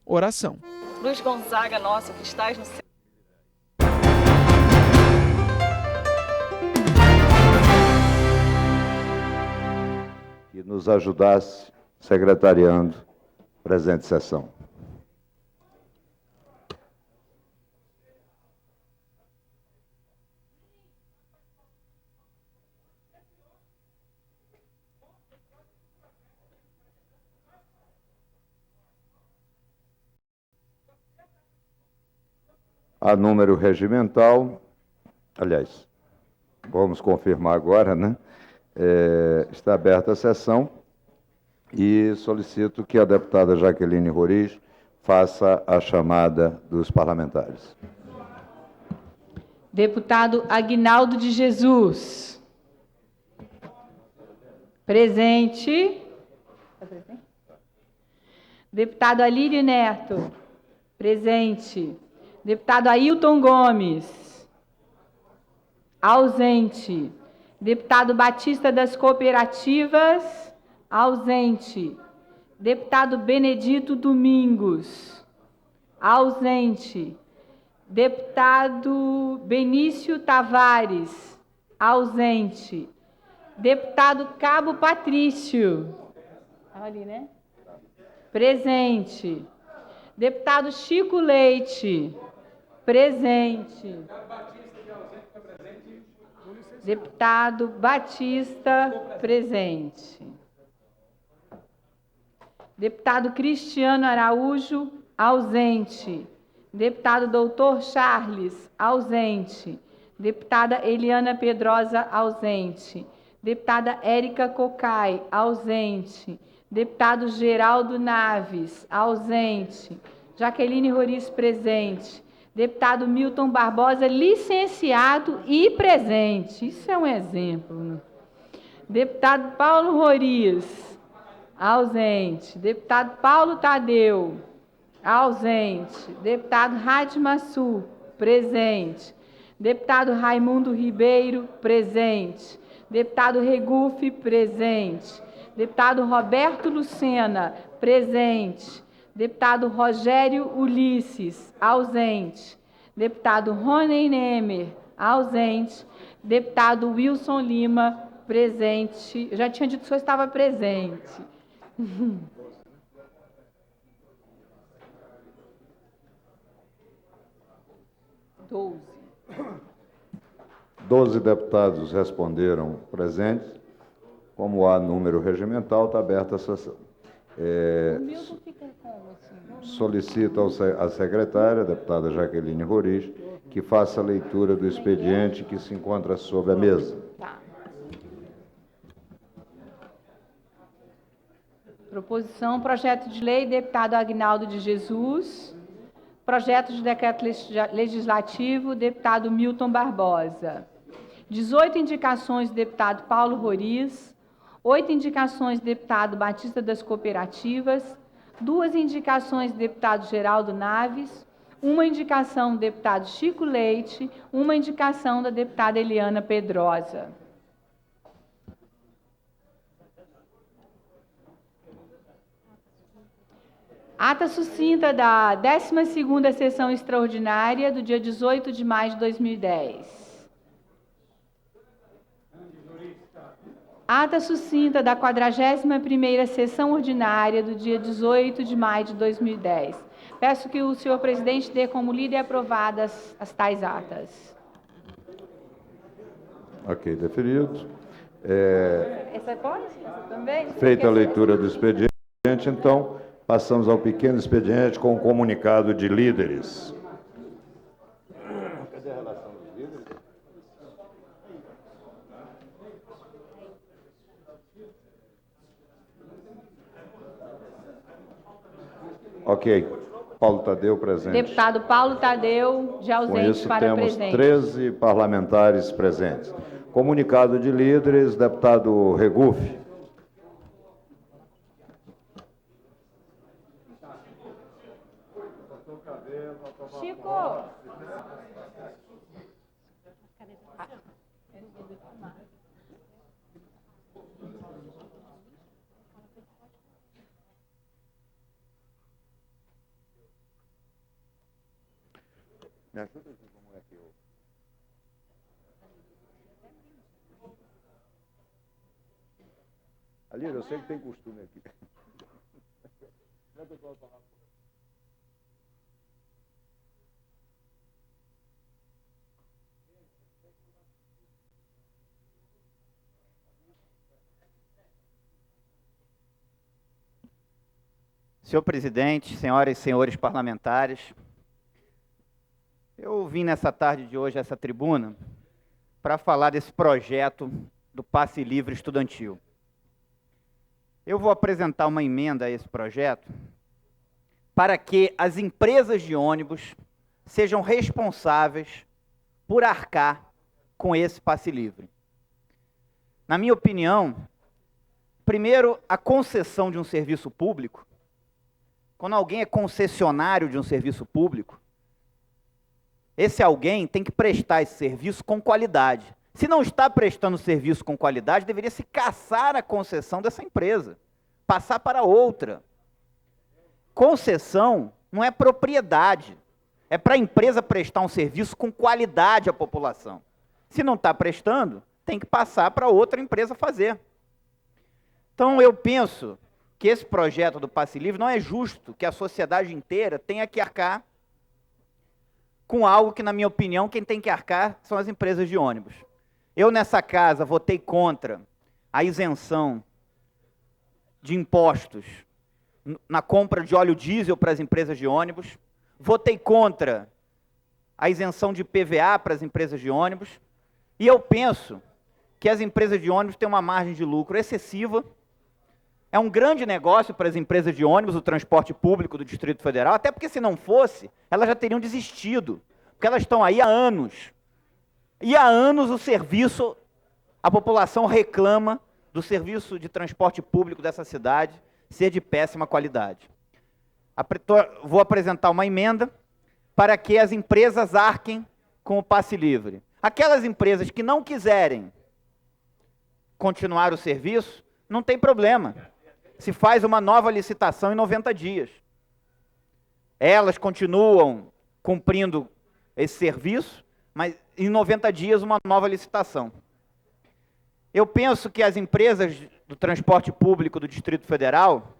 Oração. Luiz Gonzaga, nosso que estás no céu. Que nos ajudasse secretariando a presente sessão. A número regimental, aliás, vamos confirmar agora, né? Está aberta a sessão e solicito que a deputada Jaqueline Roriz faça a chamada dos parlamentares. Deputado Aguinaldo de Jesus. Presente. Deputado Alírio Neto. Presente. Deputado Ailton Gomes. Ausente. Deputado Batista das Cooperativas. Ausente. Deputado Benedito Domingos. Ausente. Deputado Benício Tavares. Ausente. Deputado Cabo Patrício. Estava ali, né? Presente. Deputado Chico Leite. Presente. Deputado Batista, presente. Deputado Cristiano Araújo, ausente. Deputado Doutor Charles, ausente. Deputada Eliana Pedrosa, ausente. Deputada Érica Cocai, ausente. Deputado Geraldo Naves, ausente. Jaqueline Roriz, presente. Deputado Milton Barbosa, licenciado e presente. Isso é um exemplo, né? Deputado Paulo Roriz, ausente. Deputado Paulo Tadeu, ausente. Deputado Radmassu, presente. Deputado Raimundo Ribeiro, presente. Deputado Regufe, presente. Deputado Roberto Lucena, presente. Deputado Rogério Ulisses, ausente. Deputado Rony Nemer, ausente. Deputado Wilson Lima, presente. Eu já tinha dito que o senhor estava presente. 12 deputados responderam presentes. Como há número regimental, está aberta a sessão. Solicito à secretária, a deputada Jaqueline Roriz, que faça a leitura do expediente que se encontra sobre a mesa. Tá. Proposição, projeto de lei, deputado Aguinaldo de Jesus. Projeto de decreto legislativo, deputado Milton Barbosa. 18 indicações, deputado Paulo Roriz. 8 indicações, deputado Batista das Cooperativas. 2 indicações, deputado Geraldo Naves. 1 indicação, deputado Chico Leite. 1 indicação da deputada Eliana Pedrosa. Ata sucinta da 12ª sessão extraordinária do dia 18 de maio de 2010. Ata sucinta da 41ª sessão ordinária do dia 18 de maio de 2010. Peço que o senhor presidente dê como lida e aprovadas as tais atas. Ok, deferido. Essa pode? Essa também? Feita a leitura do expediente, então, passamos ao pequeno expediente com o comunicado de líderes. Cadê a relação dos líderes? Ok. Paulo Tadeu, presente. Deputado Paulo Tadeu, de ausente Com isso, para temos presente. 13 parlamentares presentes. Comunicado de líderes, deputado Regufe. Chico! Me ajuda aqui como é que eu... Alírio, eu sei que tem costume aqui. Senhor presidente, senhoras e senhores parlamentares, eu vim nessa tarde de hoje a essa tribuna para falar desse projeto do passe livre estudantil. Eu vou apresentar uma emenda a esse projeto para que as empresas de ônibus sejam responsáveis por arcar com esse passe livre. Na minha opinião, primeiro, a concessão de um serviço público, quando alguém é concessionário de um serviço público, esse alguém tem que prestar esse serviço com qualidade. Se não está prestando serviço com qualidade, deveria se cassar a concessão dessa empresa, passar para outra. Concessão não é propriedade, é para a empresa prestar um serviço com qualidade à população. Se não está prestando, tem que passar para outra empresa fazer. Então, eu penso que esse projeto do passe livre não é justo que a sociedade inteira tenha que arcar com algo que, na minha opinião, quem tem que arcar são as empresas de ônibus. Eu, nessa casa, votei contra a isenção de impostos na compra de óleo diesel para as empresas de ônibus, votei contra a isenção de PVA para as empresas de ônibus, e eu penso que as empresas de ônibus têm uma margem de lucro excessiva. É um grande negócio para as empresas de ônibus, o transporte público do Distrito Federal, até porque, se não fosse, elas já teriam desistido, porque elas estão aí há anos. E há anos o serviço, a população reclama do serviço de transporte público dessa cidade ser de péssima qualidade. Vou apresentar uma emenda para que as empresas arquem com o passe livre. Aquelas empresas que não quiserem continuar o serviço, não tem problema. Se faz uma nova licitação em 90 dias. Elas continuam cumprindo esse serviço, mas em 90 dias uma nova licitação. Eu penso que as empresas do transporte público do Distrito Federal,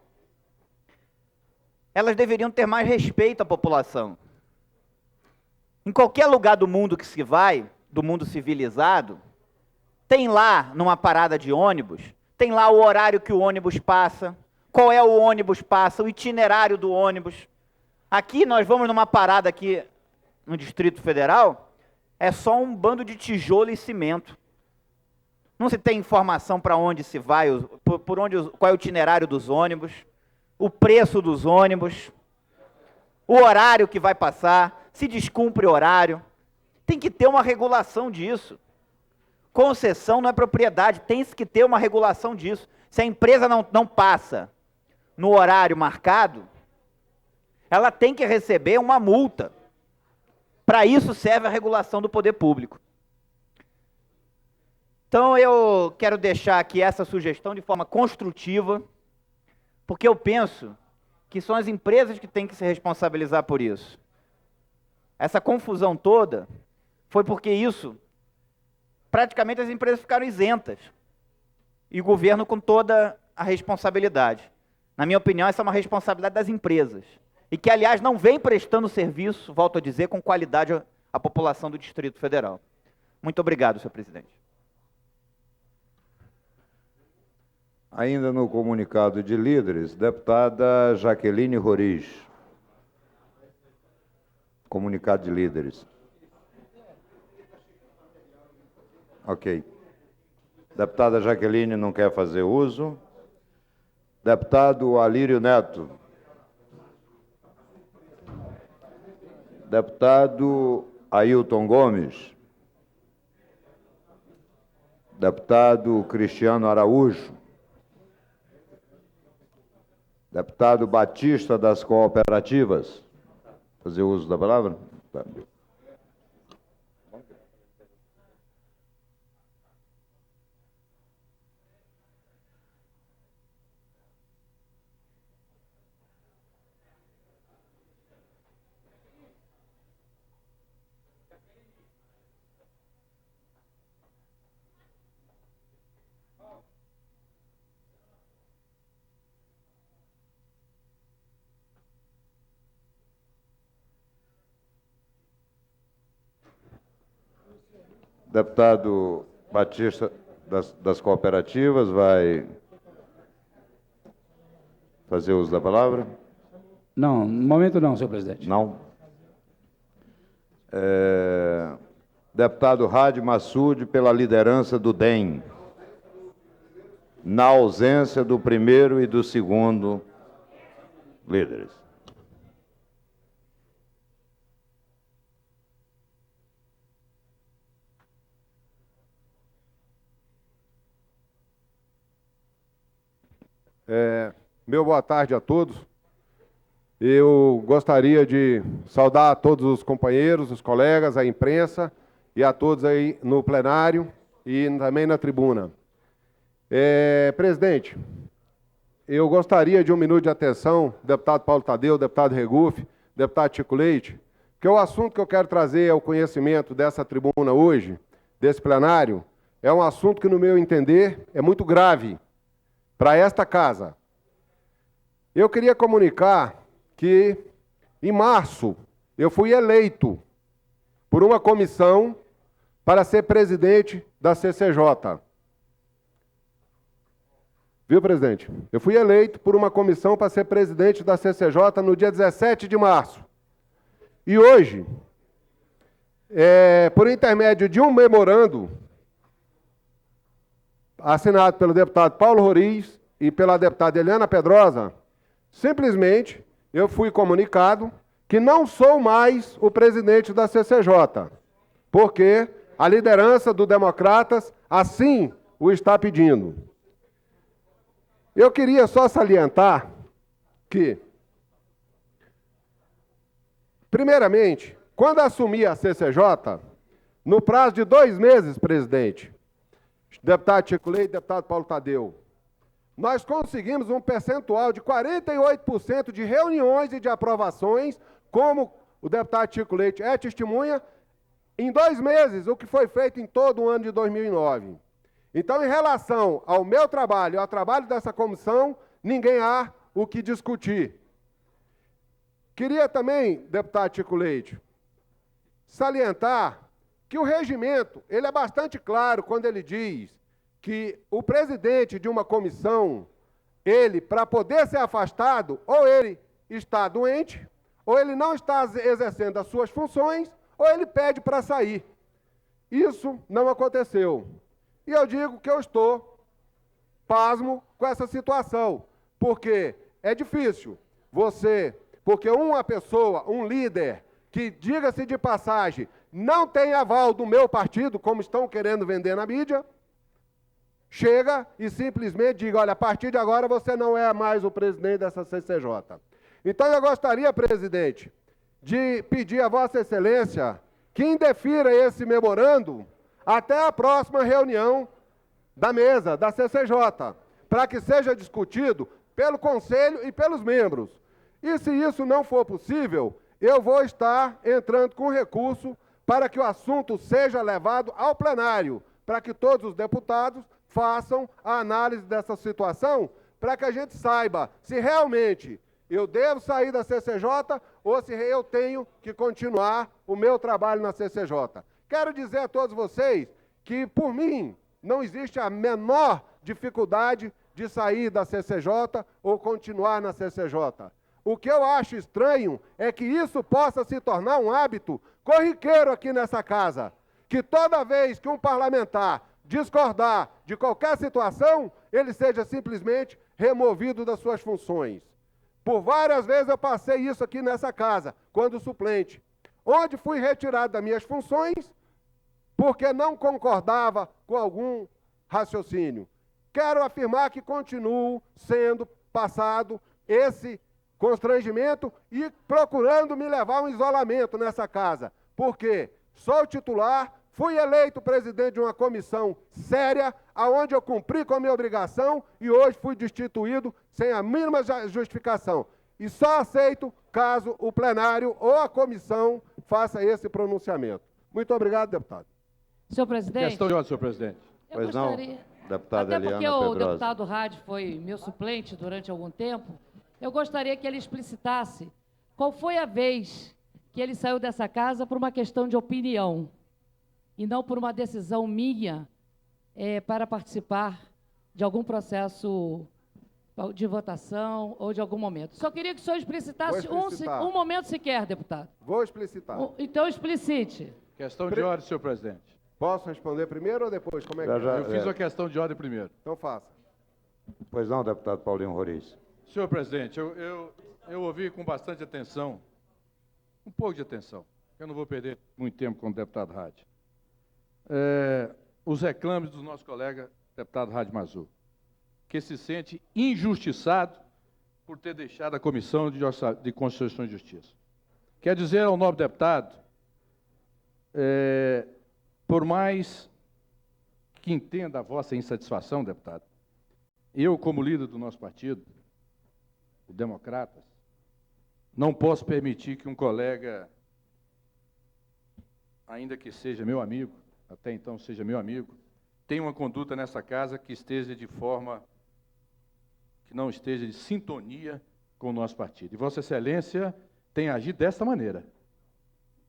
elas deveriam ter mais respeito à população. Em qualquer lugar do mundo que se vai, do mundo civilizado, tem lá, numa parada de ônibus, tem lá o horário que o ônibus passa, qual é o ônibus passa, o itinerário do ônibus. Aqui nós vamos numa parada aqui no Distrito Federal, é só um bando de tijolo e cimento. Não se tem informação para onde se vai, qual é o itinerário dos ônibus, o preço dos ônibus, o horário que vai passar, se descumpre o horário. Tem que ter uma regulação disso. Concessão não é propriedade, tem que ter uma regulação disso. Se a empresa não passa no horário marcado, ela tem que receber uma multa. Para isso serve a regulação do poder público. Então eu quero deixar aqui essa sugestão de forma construtiva, porque eu penso que são as empresas que têm que se responsabilizar por isso. Essa confusão toda foi porque praticamente as empresas ficaram isentas, e o governo com toda a responsabilidade. Na minha opinião, essa é uma responsabilidade das empresas, e que, aliás, não vem prestando serviço, volto a dizer, com qualidade à população do Distrito Federal. Muito obrigado, senhor presidente. Ainda no comunicado de líderes, deputada Jaqueline Roriz. Comunicado de líderes. Ok. Deputada Jaqueline não quer fazer uso. Deputado Alírio Neto. Deputado Ailton Gomes. Deputado Cristiano Araújo. Deputado Batista das Cooperativas. Fazer uso da palavra? Tá. Deputado Batista das Cooperativas vai fazer uso da palavra? Não, no momento não, senhor presidente. Não. Deputado Hadi Massoud, pela liderança do DEM, na ausência do primeiro e do segundo líderes. Meu boa tarde a todos. Eu gostaria de saudar a todos os companheiros, os colegas, a imprensa e a todos aí no plenário e também na tribuna. Presidente, eu gostaria de um minuto de atenção, deputado Paulo Tadeu, deputado Regufe, deputado Chico Leite, que o assunto que eu quero trazer ao conhecimento dessa tribuna hoje, desse plenário, é um assunto que, no meu entender, é muito grave para esta casa. Eu queria comunicar que, em março, eu fui eleito por uma comissão para ser presidente da CCJ. Viu, presidente? Eu fui eleito por uma comissão para ser presidente da CCJ no dia 17 de março. E hoje, por intermédio de um memorando assinado pelo deputado Paulo Roriz e pela deputada Eliana Pedrosa, simplesmente eu fui comunicado que não sou mais o presidente da CCJ, porque a liderança do Democratas assim o está pedindo. Eu queria só salientar que, primeiramente, quando assumi a CCJ, no prazo de 2 meses, presidente, deputado Chico Leite, deputado Paulo Tadeu, nós conseguimos um percentual de 48% de reuniões e de aprovações, como o deputado Chico Leite é testemunha, em 2 meses, o que foi feito em todo o ano de 2009. Então, em relação ao meu trabalho, ao trabalho dessa comissão, ninguém há o que discutir. Queria também, deputado Chico Leite, salientar que o regimento, ele é bastante claro quando ele diz que o presidente de uma comissão, ele, para poder ser afastado, ou ele está doente, ou ele não está exercendo as suas funções, ou ele pede para sair. Isso não aconteceu. E eu digo que eu estou pasmo com essa situação, porque é difícil porque uma pessoa, um líder, que, diga-se de passagem, não tem aval do meu partido, como estão querendo vender na mídia, chega e simplesmente diga, olha, a partir de agora você não é mais o presidente dessa CCJ. Então eu gostaria, presidente, de pedir a Vossa Excelência que indefira esse memorando até a próxima reunião da mesa, da CCJ, para que seja discutido pelo Conselho e pelos membros. E se isso não for possível, eu vou estar entrando com recurso para que o assunto seja levado ao plenário, para que todos os deputados façam a análise dessa situação, para que a gente saiba se realmente eu devo sair da CCJ ou se eu tenho que continuar o meu trabalho na CCJ. Quero dizer a todos vocês que, por mim, não existe a menor dificuldade de sair da CCJ ou continuar na CCJ. O que eu acho estranho é que isso possa se tornar um hábito corriqueiro aqui nessa casa, que toda vez que um parlamentar discordar de qualquer situação, ele seja simplesmente removido das suas funções. Por várias vezes eu passei isso aqui nessa casa, quando suplente, onde fui retirado das minhas funções porque não concordava com algum raciocínio. Quero afirmar que continuo sendo passado esse constrangimento e procurando me levar a um isolamento nessa casa, porque sou titular, fui eleito presidente de uma comissão séria, aonde eu cumpri com a minha obrigação e hoje fui destituído sem a mínima justificação. E só aceito caso o plenário ou a comissão faça esse pronunciamento. Muito obrigado, deputado. Senhor presidente. Questão de ordem, senhor presidente. Eu Pois não, gostaria, deputada até porque Eliana o Pedrosa. deputado Hadi foi meu suplente durante algum tempo, eu gostaria que ele explicitasse qual foi a vez que ele saiu dessa casa por uma questão de opinião. e não por uma decisão minha para participar de algum processo de votação ou de algum momento. Só queria que o senhor explicitasse um momento sequer, deputado. Vou explicitar. Então, explicite. Questão de ordem, senhor presidente. Posso responder primeiro ou depois? Como é que Eu fiz a questão de ordem primeiro. Então faça. Pois não, deputado Paulinho Roriz. Senhor presidente, eu ouvi com bastante atenção, um pouco de atenção, eu não vou perder muito tempo com o deputado Hadi, os reclames do nosso colega deputado Hadi Mazur, que se sente injustiçado por ter deixado a Comissão de Constituição e Justiça. Quer dizer ao nobre deputado, por mais que entenda a vossa insatisfação, deputado, eu, como líder do nosso partido, o Democratas, não posso permitir que um colega, ainda que seja meu amigo, até então seja meu amigo, tenha uma conduta nessa casa que esteja de forma, que não esteja de sintonia com o nosso partido. E Vossa Excelência tem agido desta maneira,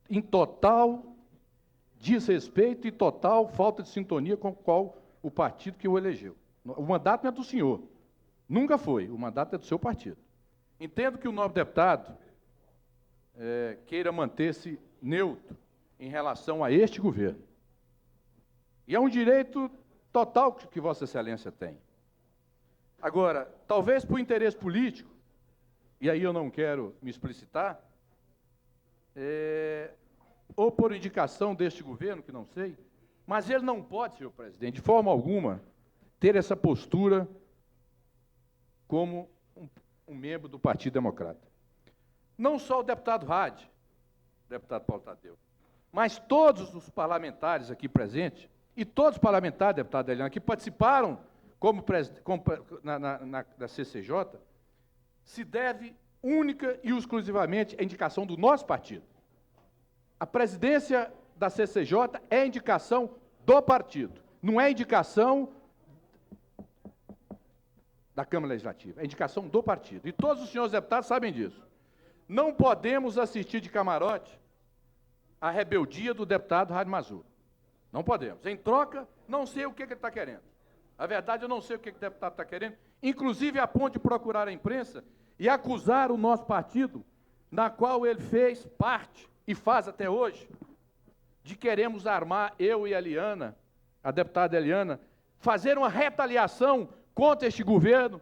em total desrespeito e total falta de sintonia com o partido que o elegeu. O mandato não é do senhor, nunca foi, o mandato é do seu partido. Entendo que o nobre deputado queira manter-se neutro em relação a este governo. E é um direito total que Vossa Excelência tem. Agora, talvez por interesse político, e aí eu não quero me explicitar, ou por indicação deste governo, que não sei, mas ele não pode, senhor presidente, de forma alguma, ter essa postura como um membro do Partido Democrata. Não só o deputado Hadi, deputado Paulo Tadeu, mas todos os parlamentares aqui presentes, e todos os parlamentares, deputado Eliana, que participaram da CCJ, se deve única e exclusivamente à indicação do nosso partido. A presidência da CCJ é indicação do partido, não é indicação da Câmara Legislativa, é indicação do partido. E todos os senhores deputados sabem disso. Não podemos assistir de camarote à rebeldia do deputado Hadi Mazur. Não podemos. Em troca, não sei o que ele está querendo. A verdade, eu não sei o que o deputado está querendo, inclusive a ponto de procurar a imprensa e acusar o nosso partido, na qual ele fez parte e faz até hoje, de queremos armar, eu e a Eliana, a deputada Eliana, fazer uma retaliação contra este governo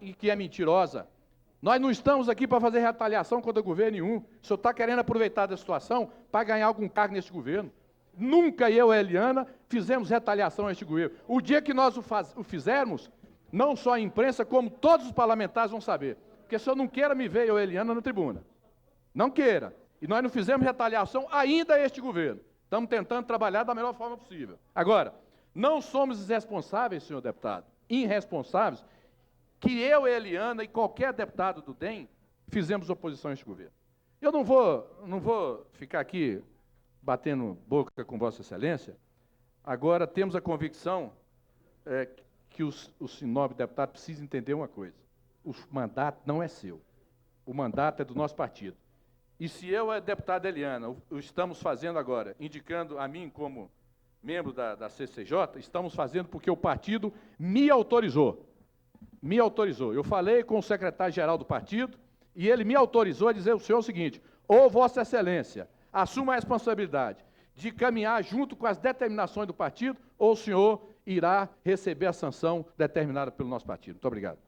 e que é mentirosa. Nós não estamos aqui para fazer retaliação contra governo nenhum. O senhor está querendo aproveitar da situação para ganhar algum cargo neste governo. Nunca eu e a Eliana fizemos retaliação a este governo. O dia que nós o fizermos, não só a imprensa, como todos os parlamentares vão saber. Porque o senhor não queira me ver, eu e a Eliana, na tribuna. Não queira. E nós não fizemos retaliação ainda a este governo. Estamos tentando trabalhar da melhor forma possível. Agora, não somos irresponsáveis, senhor deputado, irresponsáveis, que eu, Eliana e qualquer deputado do DEM fizemos oposição a este governo. Eu não vou ficar aqui batendo boca com Vossa Excelência. Agora temos a convicção que o nobre deputado precisa entender uma coisa. O mandato não é seu. O mandato é do nosso partido. E se eu e a deputada Eliana o estamos fazendo agora, indicando a mim como membro da CCJ, estamos fazendo porque o partido me autorizou. Me autorizou. Eu falei com o secretário-geral do partido e ele me autorizou a dizer ao senhor o seguinte: ou Vossa Excelência assuma a responsabilidade de caminhar junto com as determinações do partido, ou o senhor irá receber a sanção determinada pelo nosso partido. Muito obrigado.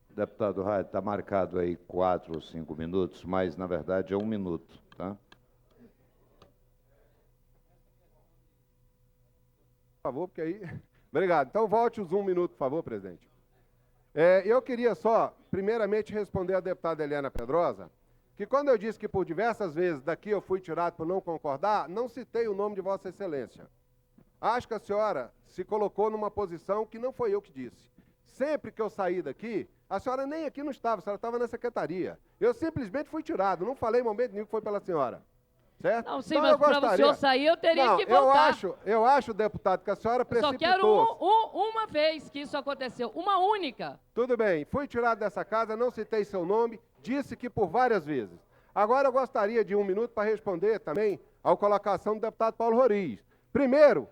Deputado Hadi, está marcado aí 4 ou 5 minutos, mas, na verdade, é 1 minuto, tá? Por favor, porque aí... Obrigado. Então, volte os 1 minuto, por favor, presidente. Eu queria só, primeiramente, responder à deputada Eliana Pedrosa, que quando eu disse que por diversas vezes daqui eu fui tirado por não concordar, não citei o nome de Vossa Excelência. Acho que a senhora se colocou numa posição que não foi eu que disse. Sempre que eu saí daqui, a senhora nem aqui não estava, a senhora estava na secretaria. Eu simplesmente fui tirado, não falei em momento nenhum que foi pela senhora. Certo? Não, sim, Então, mas eu para o gostaria... senhor sair, eu teria Não, que voltar. eu acho, deputado, que a senhora Eu só quero precipitou. uma vez que isso aconteceu, uma única. Tudo bem, fui tirado dessa casa, não citei seu nome, disse que por várias vezes. Agora eu gostaria de 1 minuto para responder também à colocação do deputado Paulo Roriz. Primeiro,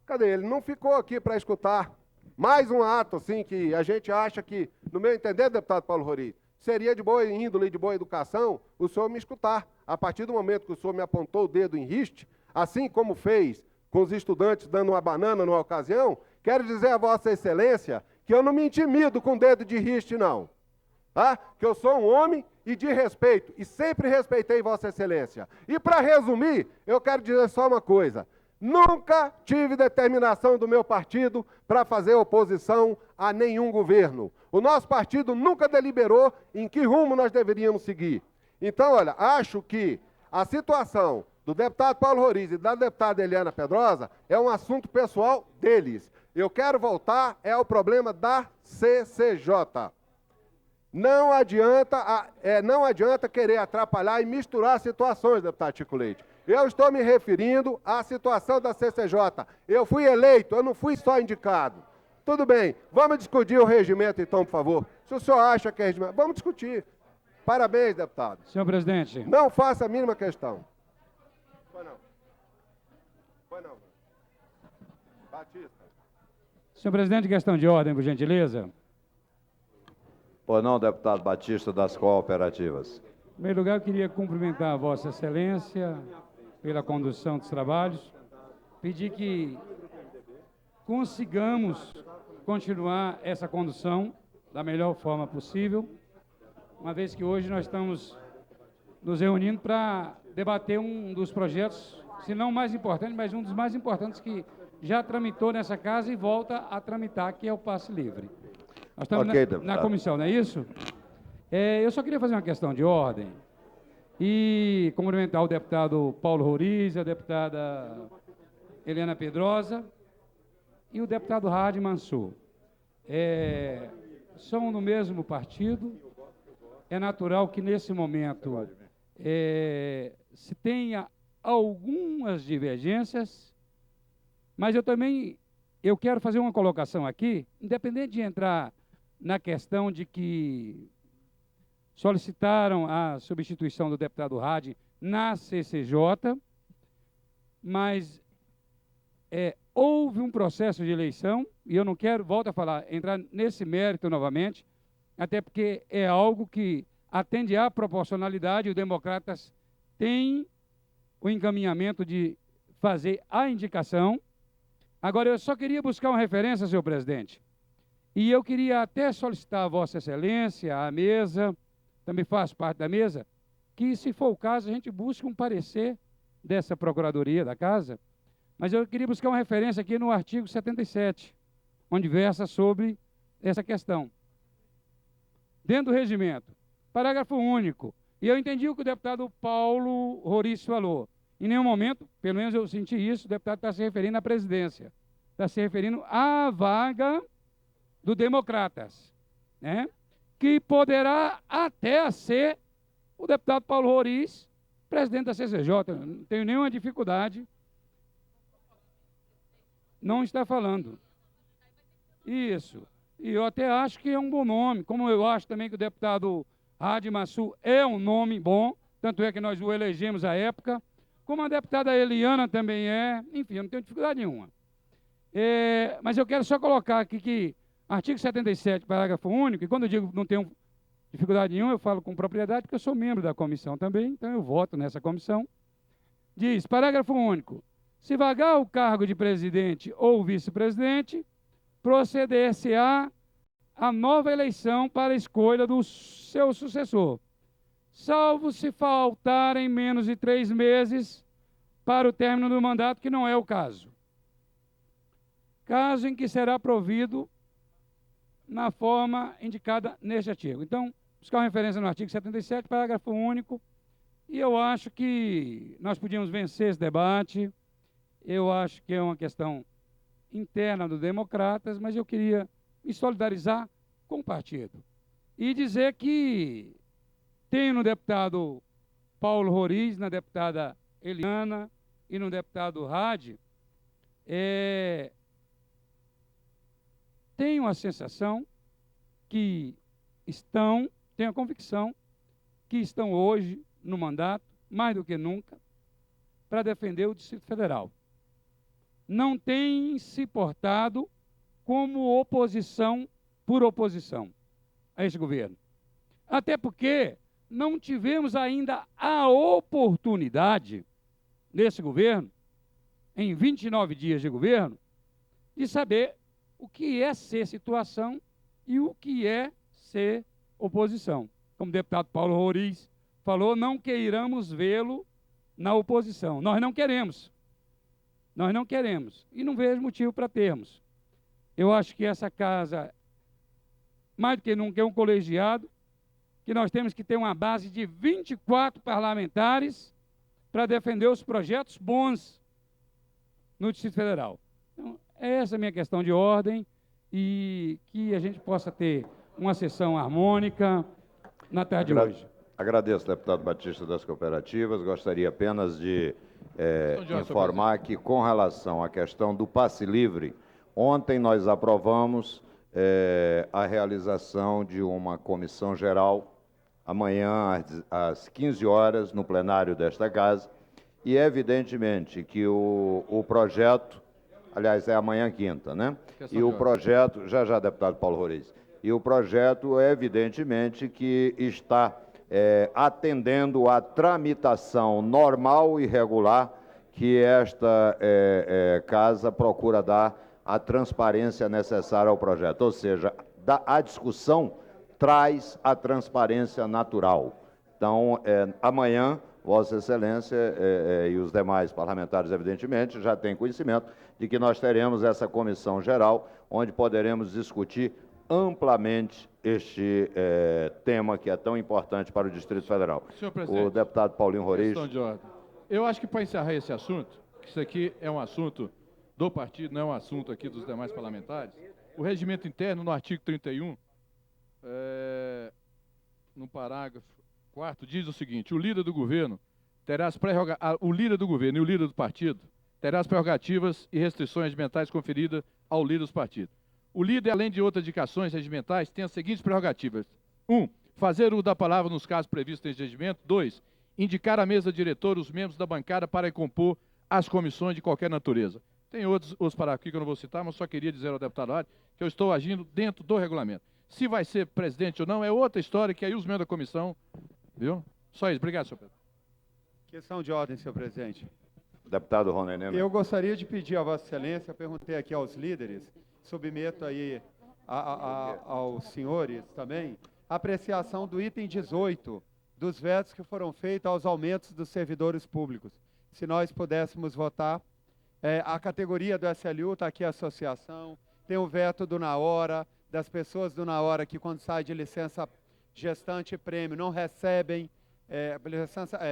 cadê ele? Não ficou aqui para escutar mais um ato, assim, que a gente acha que, no meu entender, deputado Paulo Roriz, seria de boa índole, de boa educação, o senhor me escutar. A partir do momento que o senhor me apontou o dedo em riste, assim como fez com os estudantes dando uma banana numa ocasião, quero dizer a Vossa Excelência que eu não me intimido com dedo de riste, não. Tá? Que eu sou um homem e de respeito, e sempre respeitei Vossa Excelência. E para resumir, eu quero dizer só uma coisa. Nunca tive determinação do meu partido para fazer oposição a nenhum governo. O nosso partido nunca deliberou em que rumo nós deveríamos seguir. Então, olha, acho que a situação do deputado Paulo Roriz e da deputada Eliana Pedrosa é um assunto pessoal deles. Eu quero voltar ao problema da CCJ. Não adianta querer atrapalhar e misturar situações, deputado Chico Leite. Eu estou me referindo à situação da CCJ. Eu fui eleito, eu não fui só indicado. Tudo bem, vamos discutir o regimento então, por favor. Se o senhor acha que é regimento, vamos discutir. Parabéns, deputado. Senhor presidente. Não faça a mínima questão. Foi não. Foi não. Batista. Senhor presidente, questão de ordem, por gentileza. Pois não, deputado Batista, das cooperativas. Em primeiro lugar, eu queria cumprimentar a Vossa Excelência pela condução dos trabalhos, pedir que consigamos continuar essa condução da melhor forma possível, uma vez que hoje nós estamos nos reunindo para debater um dos projetos, se não o mais importante, mas um dos mais importantes que já tramitou nessa casa e volta a tramitar, que é o passe livre. Nós estamos na comissão, não é isso? Eu só queria fazer uma questão de ordem e cumprimentar o deputado Paulo Roriz, a deputada Eliana Pedrosa e o deputado Hadi Mansur. São do mesmo partido. É natural que, nesse momento, se tenha algumas divergências, mas eu quero fazer uma colocação aqui, independente de entrar na questão de que solicitaram a substituição do deputado Hadi na CCJ, mas houve um processo de eleição, e eu não quero, volto a falar, entrar nesse mérito novamente, até porque é algo que atende à proporcionalidade, os democratas têm o encaminhamento de fazer a indicação. Agora, eu só queria buscar uma referência, senhor presidente, e eu queria até solicitar a Vossa Excelência, a mesa, também faço parte da mesa, que, se for o caso, a gente busque um parecer dessa Procuradoria da Casa, mas eu queria buscar uma referência aqui no artigo 77, onde versa sobre essa questão. Dentro do regimento, parágrafo único, e eu entendi o que o deputado Paulo Roriz falou. Em nenhum momento, pelo menos eu senti isso, o deputado está se referindo à presidência, está se referindo à vaga do Democratas, né? Que poderá até ser o deputado Paulo Roriz, presidente da CCJ. Não tenho nenhuma dificuldade. Não está falando. Isso. E eu até acho que é um bom nome, como eu acho também que o deputado Hadi Mansur é um nome bom, tanto é que nós o elegemos à época, como a deputada Eliana também é, enfim, eu não tenho dificuldade nenhuma. Mas eu quero só colocar aqui que artigo 77, parágrafo único, e quando eu digo não tenho dificuldade nenhuma, eu falo com propriedade, porque eu sou membro da comissão também, então eu voto nessa comissão. Diz, parágrafo único, se vagar o cargo de presidente ou vice-presidente, proceder-se-á a nova eleição para a escolha do seu sucessor, salvo se faltarem menos de 3 meses para o término do mandato, que não é o caso. Caso em que será provido na forma indicada neste artigo. Então, buscar uma referência no artigo 77, parágrafo único, e eu acho que nós podíamos vencer esse debate, eu acho que é uma questão interna dos democratas, mas eu queria me solidarizar com o partido e dizer que tenho no deputado Paulo Roriz, na deputada Eliana e no deputado Hadi, tenho a sensação que tenho a convicção que estão hoje no mandato, mais do que nunca, para defender o Distrito Federal. Não têm se portado como oposição por oposição a esse governo. Até porque não tivemos ainda a oportunidade, nesse governo, em 29 dias de governo, de saber o que é ser situação e o que é ser oposição. Como o deputado Paulo Roriz falou, não queiramos vê-lo na oposição. Nós não queremos. Nós não queremos. E não vejo motivo para termos. Eu acho que essa casa, mais do que nunca, é um colegiado, que nós temos que ter uma base de 24 parlamentares para defender os projetos bons no Distrito Federal. Então, essa é a minha questão de ordem e que a gente possa ter uma sessão harmônica na tarde de hoje. Agradeço, deputado Batista das Cooperativas. Gostaria apenas de informar que, com relação à questão do passe livre, ontem nós aprovamos a realização de uma comissão geral, amanhã às 15 horas, no plenário desta casa, e evidentemente que o projeto, aliás, é amanhã quinta, né? E o projeto, já, deputado Paulo Roriz, e o projeto, evidentemente, que está atendendo à tramitação normal e regular que esta casa procura dar a transparência necessária ao projeto. Ou seja, a discussão traz a transparência natural. Então, amanhã, Vossa Excelência e os demais parlamentares, evidentemente, já têm conhecimento de que nós teremos essa comissão geral, onde poderemos discutir amplamente este tema que é tão importante para o Distrito Federal. Senhor presidente, o deputado Paulinho Roriz. Questão de ordem. Eu acho que, para encerrar esse assunto, que isso aqui é um assunto do partido, não é um assunto aqui dos demais parlamentares, o regimento interno, no artigo 31, no parágrafo 4º, diz o seguinte: o líder do governo terá as o líder do governo e o líder do partido terá as prerrogativas e restrições regimentais conferidas ao líder dos partidos. O líder, além de outras indicações regimentais, tem as seguintes prerrogativas: 1. Fazer uso da palavra nos casos previstos neste regimento. 2. Indicar à mesa diretora os membros da bancada para compor as comissões de qualquer natureza. Tem outros parágrafos aqui que eu não vou citar, mas só queria dizer ao deputado Hadi que eu estou agindo dentro do regulamento. Se vai ser presidente ou não, é outra história, que aí os membros da comissão, viu? Só isso. Obrigado, senhor Pedro. Questão de ordem, senhor presidente. Deputado Rony Nemer. Eu gostaria de pedir a Vossa Excelência, perguntei aqui aos líderes, submeto aí aos senhores também, a apreciação do item 18, dos vetos que foram feitos aos aumentos dos servidores públicos. Se nós pudéssemos votar, a categoria do SLU, está aqui a associação, tem o veto do na hora, das pessoas do na hora que quando sai de licença gestante e prêmio não recebem,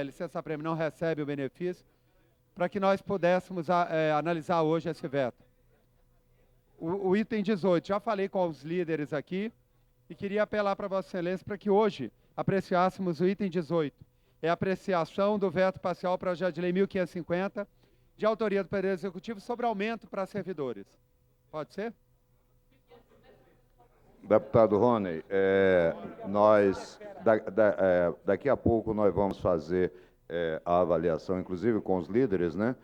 licença prêmio não recebe o benefício, para que nós pudéssemos analisar hoje esse veto. O item 18, já falei com os líderes aqui e queria apelar para Vossa Excelência para que hoje apreciássemos o item 18. É a apreciação do veto parcial ao projeto de lei 1550, de autoria do Poder Executivo, sobre aumento para servidores. Pode ser? Deputado Rony, daqui a pouco nós vamos fazer a avaliação, inclusive com os líderes, né,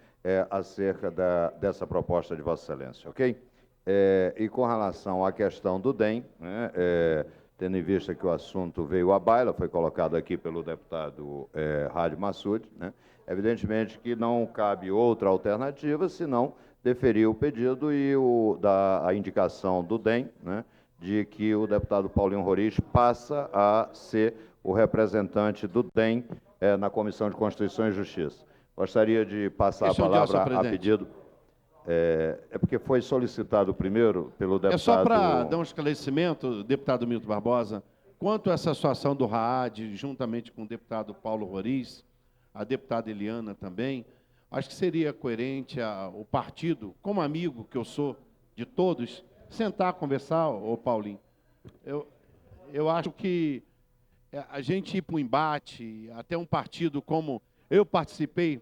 acerca dessa proposta de Vossa Excelência, ok? E com relação à questão do DEM, né, tendo em vista que o assunto veio à baila, foi colocado aqui pelo deputado Hadi Massoud, né, evidentemente que não cabe outra alternativa senão deferir o pedido e a indicação do DEM, né, de que o deputado Paulinho Roriz passa a ser o representante do DEM na Comissão de Constituição e Justiça. Gostaria de passar a palavra a pedido. Porque foi solicitado primeiro pelo deputado... É só para dar um esclarecimento, deputado Milton Barbosa, quanto a essa situação do RAAD, juntamente com o deputado Paulo Roriz, a deputada Eliana também, acho que seria coerente o partido, como amigo que eu sou de todos, sentar, conversar, ô Paulinho. Eu acho que a gente ir para um embate, até um partido como... Eu participei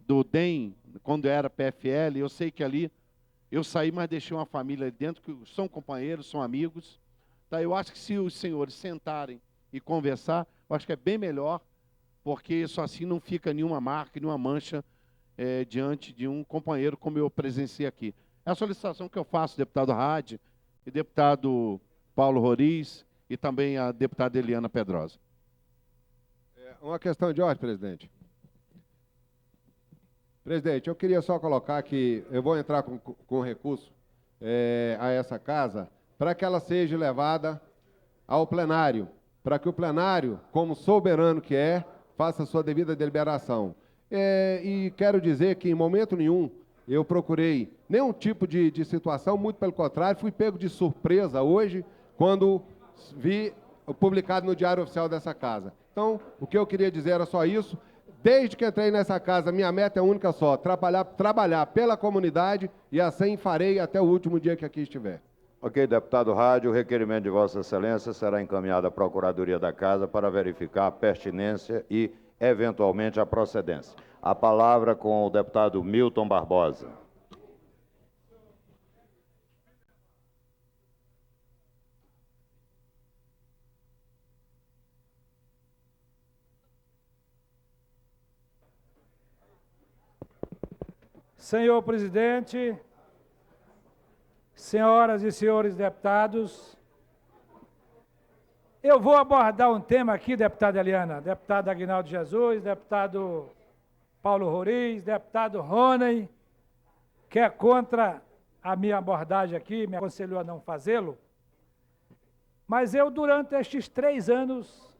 do DEM, quando era PFL, eu sei que ali eu saí, mas deixei uma família ali dentro, que são companheiros, são amigos. Tá? Eu acho que se os senhores sentarem e conversar, eu acho que é bem melhor, porque só assim não fica nenhuma marca, nenhuma mancha diante de um companheiro como eu presenciei aqui. É a solicitação que eu faço, deputado Hadi, e deputado Paulo Roriz, e também a deputada Eliana Pedrosa. Uma questão de ordem, presidente. Presidente, eu queria só colocar que eu vou entrar com recurso a essa casa para que ela seja levada ao plenário, para que o plenário, como soberano que é, faça a sua devida deliberação. E quero dizer que, em momento nenhum, eu procurei nenhum tipo de situação, muito pelo contrário, fui pego de surpresa hoje, quando vi publicado no Diário Oficial dessa casa. Então, o que eu queria dizer era só isso. Desde que entrei nessa casa, minha meta é única só, trabalhar pela comunidade, e assim farei até o último dia que aqui estiver. Ok, deputado Hadi, o requerimento de Vossa Excelência será encaminhado à Procuradoria da Casa para verificar a pertinência e, eventualmente, a procedência. A palavra com o deputado Milton Barbosa. Senhor presidente, senhoras e senhores deputados, eu vou abordar um tema aqui, deputada Eliana, deputado Aguinaldo Jesus, deputado Paulo Roriz, deputado Rony, que é contra a minha abordagem aqui, me aconselhou a não fazê-lo, mas eu, durante estes 3 anos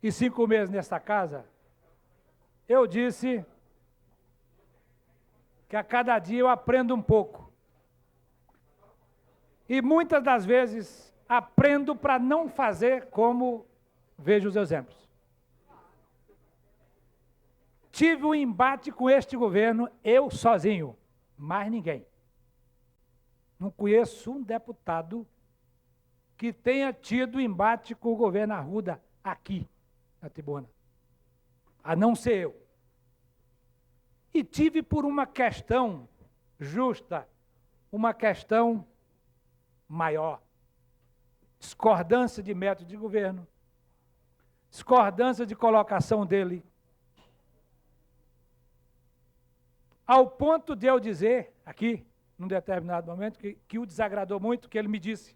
e 5 meses nesta casa, eu disse que a cada dia eu aprendo um pouco. E muitas das vezes aprendo para não fazer como vejo os exemplos. Tive um embate com este governo, eu sozinho, mais ninguém. Não conheço um deputado que tenha tido embate com o governo Arruda aqui na tribuna, a não ser eu. E tive por uma questão justa, uma questão maior. Discordância de método de governo, discordância de colocação dele, ao ponto de eu dizer aqui, num determinado momento, que o desagradou muito, que ele me disse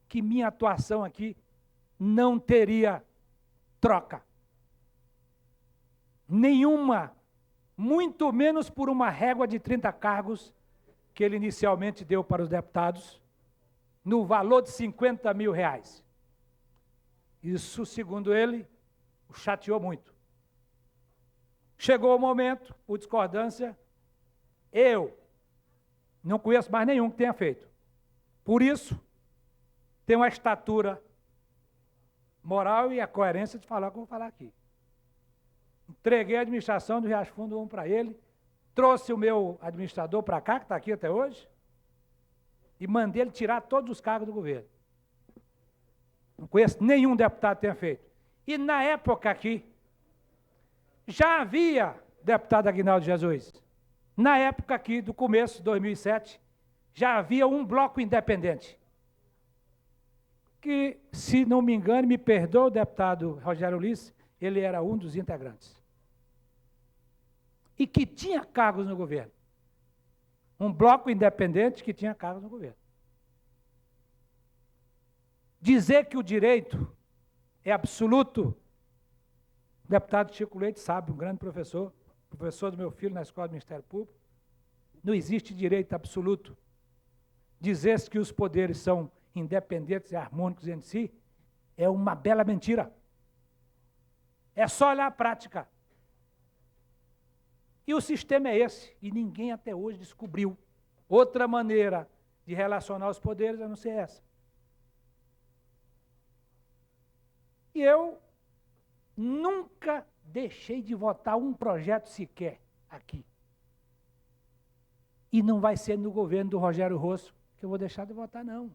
que minha atuação aqui não teria troca. Nenhuma, muito menos por uma régua de 30 cargos que ele inicialmente deu para os deputados, no valor de R$50 mil. Isso, segundo ele, o chateou muito. Chegou o momento, por discordância, eu não conheço mais nenhum que tenha feito. Por isso, tenho a estatura moral e a coerência de falar o que eu vou falar aqui. Entreguei a administração do Riacho Fundo 1 para ele, trouxe o meu administrador para cá, que está aqui até hoje, e mandei ele tirar todos os cargos do governo. Não conheço nenhum deputado que tenha feito. E na época aqui, já havia, deputado Aguinaldo Jesus, na época aqui, do começo de 2007, já havia um bloco independente, que, se não me engano, me perdoa o deputado Rogério Ulisses, ele era um dos integrantes. E que tinha cargos no governo. Um bloco independente que tinha cargos no governo. Dizer que o direito é absoluto, o deputado Chico Leite sabe, um grande professor, professor do meu filho na Escola do Ministério Público, não existe direito absoluto. Dizer que os poderes são independentes e harmônicos entre si é uma bela mentira. É só olhar a prática. E o sistema é esse, e ninguém até hoje descobriu outra maneira de relacionar os poderes a não ser essa. E eu nunca deixei de votar um projeto sequer aqui. E não vai ser no governo do Rogério Rosso que eu vou deixar de votar, não.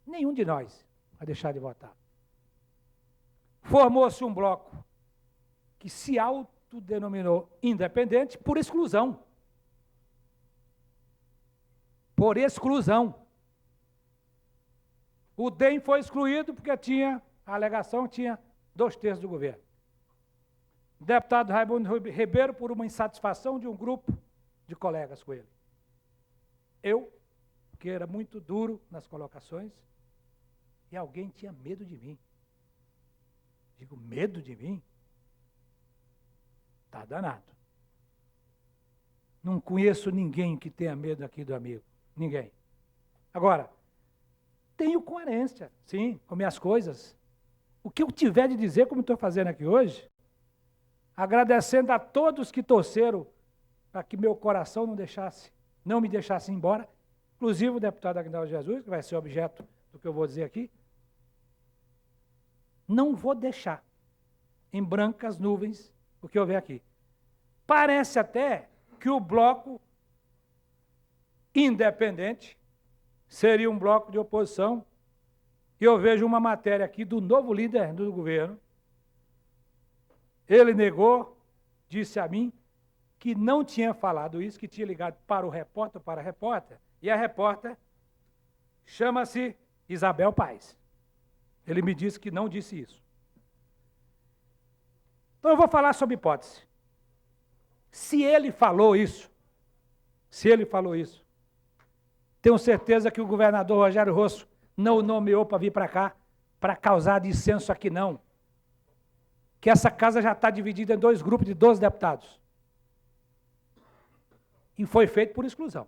Nenhum de nós vai deixar de votar. Formou-se um bloco que se autodenominou independente por exclusão. Por exclusão. O DEM foi excluído porque a alegação tinha 2/3 do governo. O deputado Raimundo Ribeiro por uma insatisfação de um grupo de colegas com ele. Eu, que era muito duro nas colocações, e alguém tinha medo de mim. Digo, medo de mim? Tá danado. Não conheço ninguém que tenha medo aqui do amigo. Ninguém. Agora, tenho coerência, sim, com minhas coisas. O que eu tiver de dizer, como estou fazendo aqui hoje, agradecendo a todos que torceram para que meu coração não me deixasse embora, inclusive o deputado Aguinaldo Jesus, que vai ser objeto do que eu vou dizer aqui, não vou deixar em brancas nuvens o que eu ver aqui. Parece até que o bloco independente seria um bloco de oposição, e eu vejo uma matéria aqui do novo líder do governo. Ele negou, disse a mim, que não tinha falado isso, que tinha ligado para o repórter ou para a repórter, e a repórter chama-se Isabel Paes. Ele me disse que não disse isso. Então eu vou falar sobre hipótese. Se ele falou isso, tenho certeza que o governador Rogério Rosso não o nomeou para vir para cá, para causar dissenso aqui não. Que essa casa já está dividida em 2 grupos de 12 deputados. E foi feito por exclusão.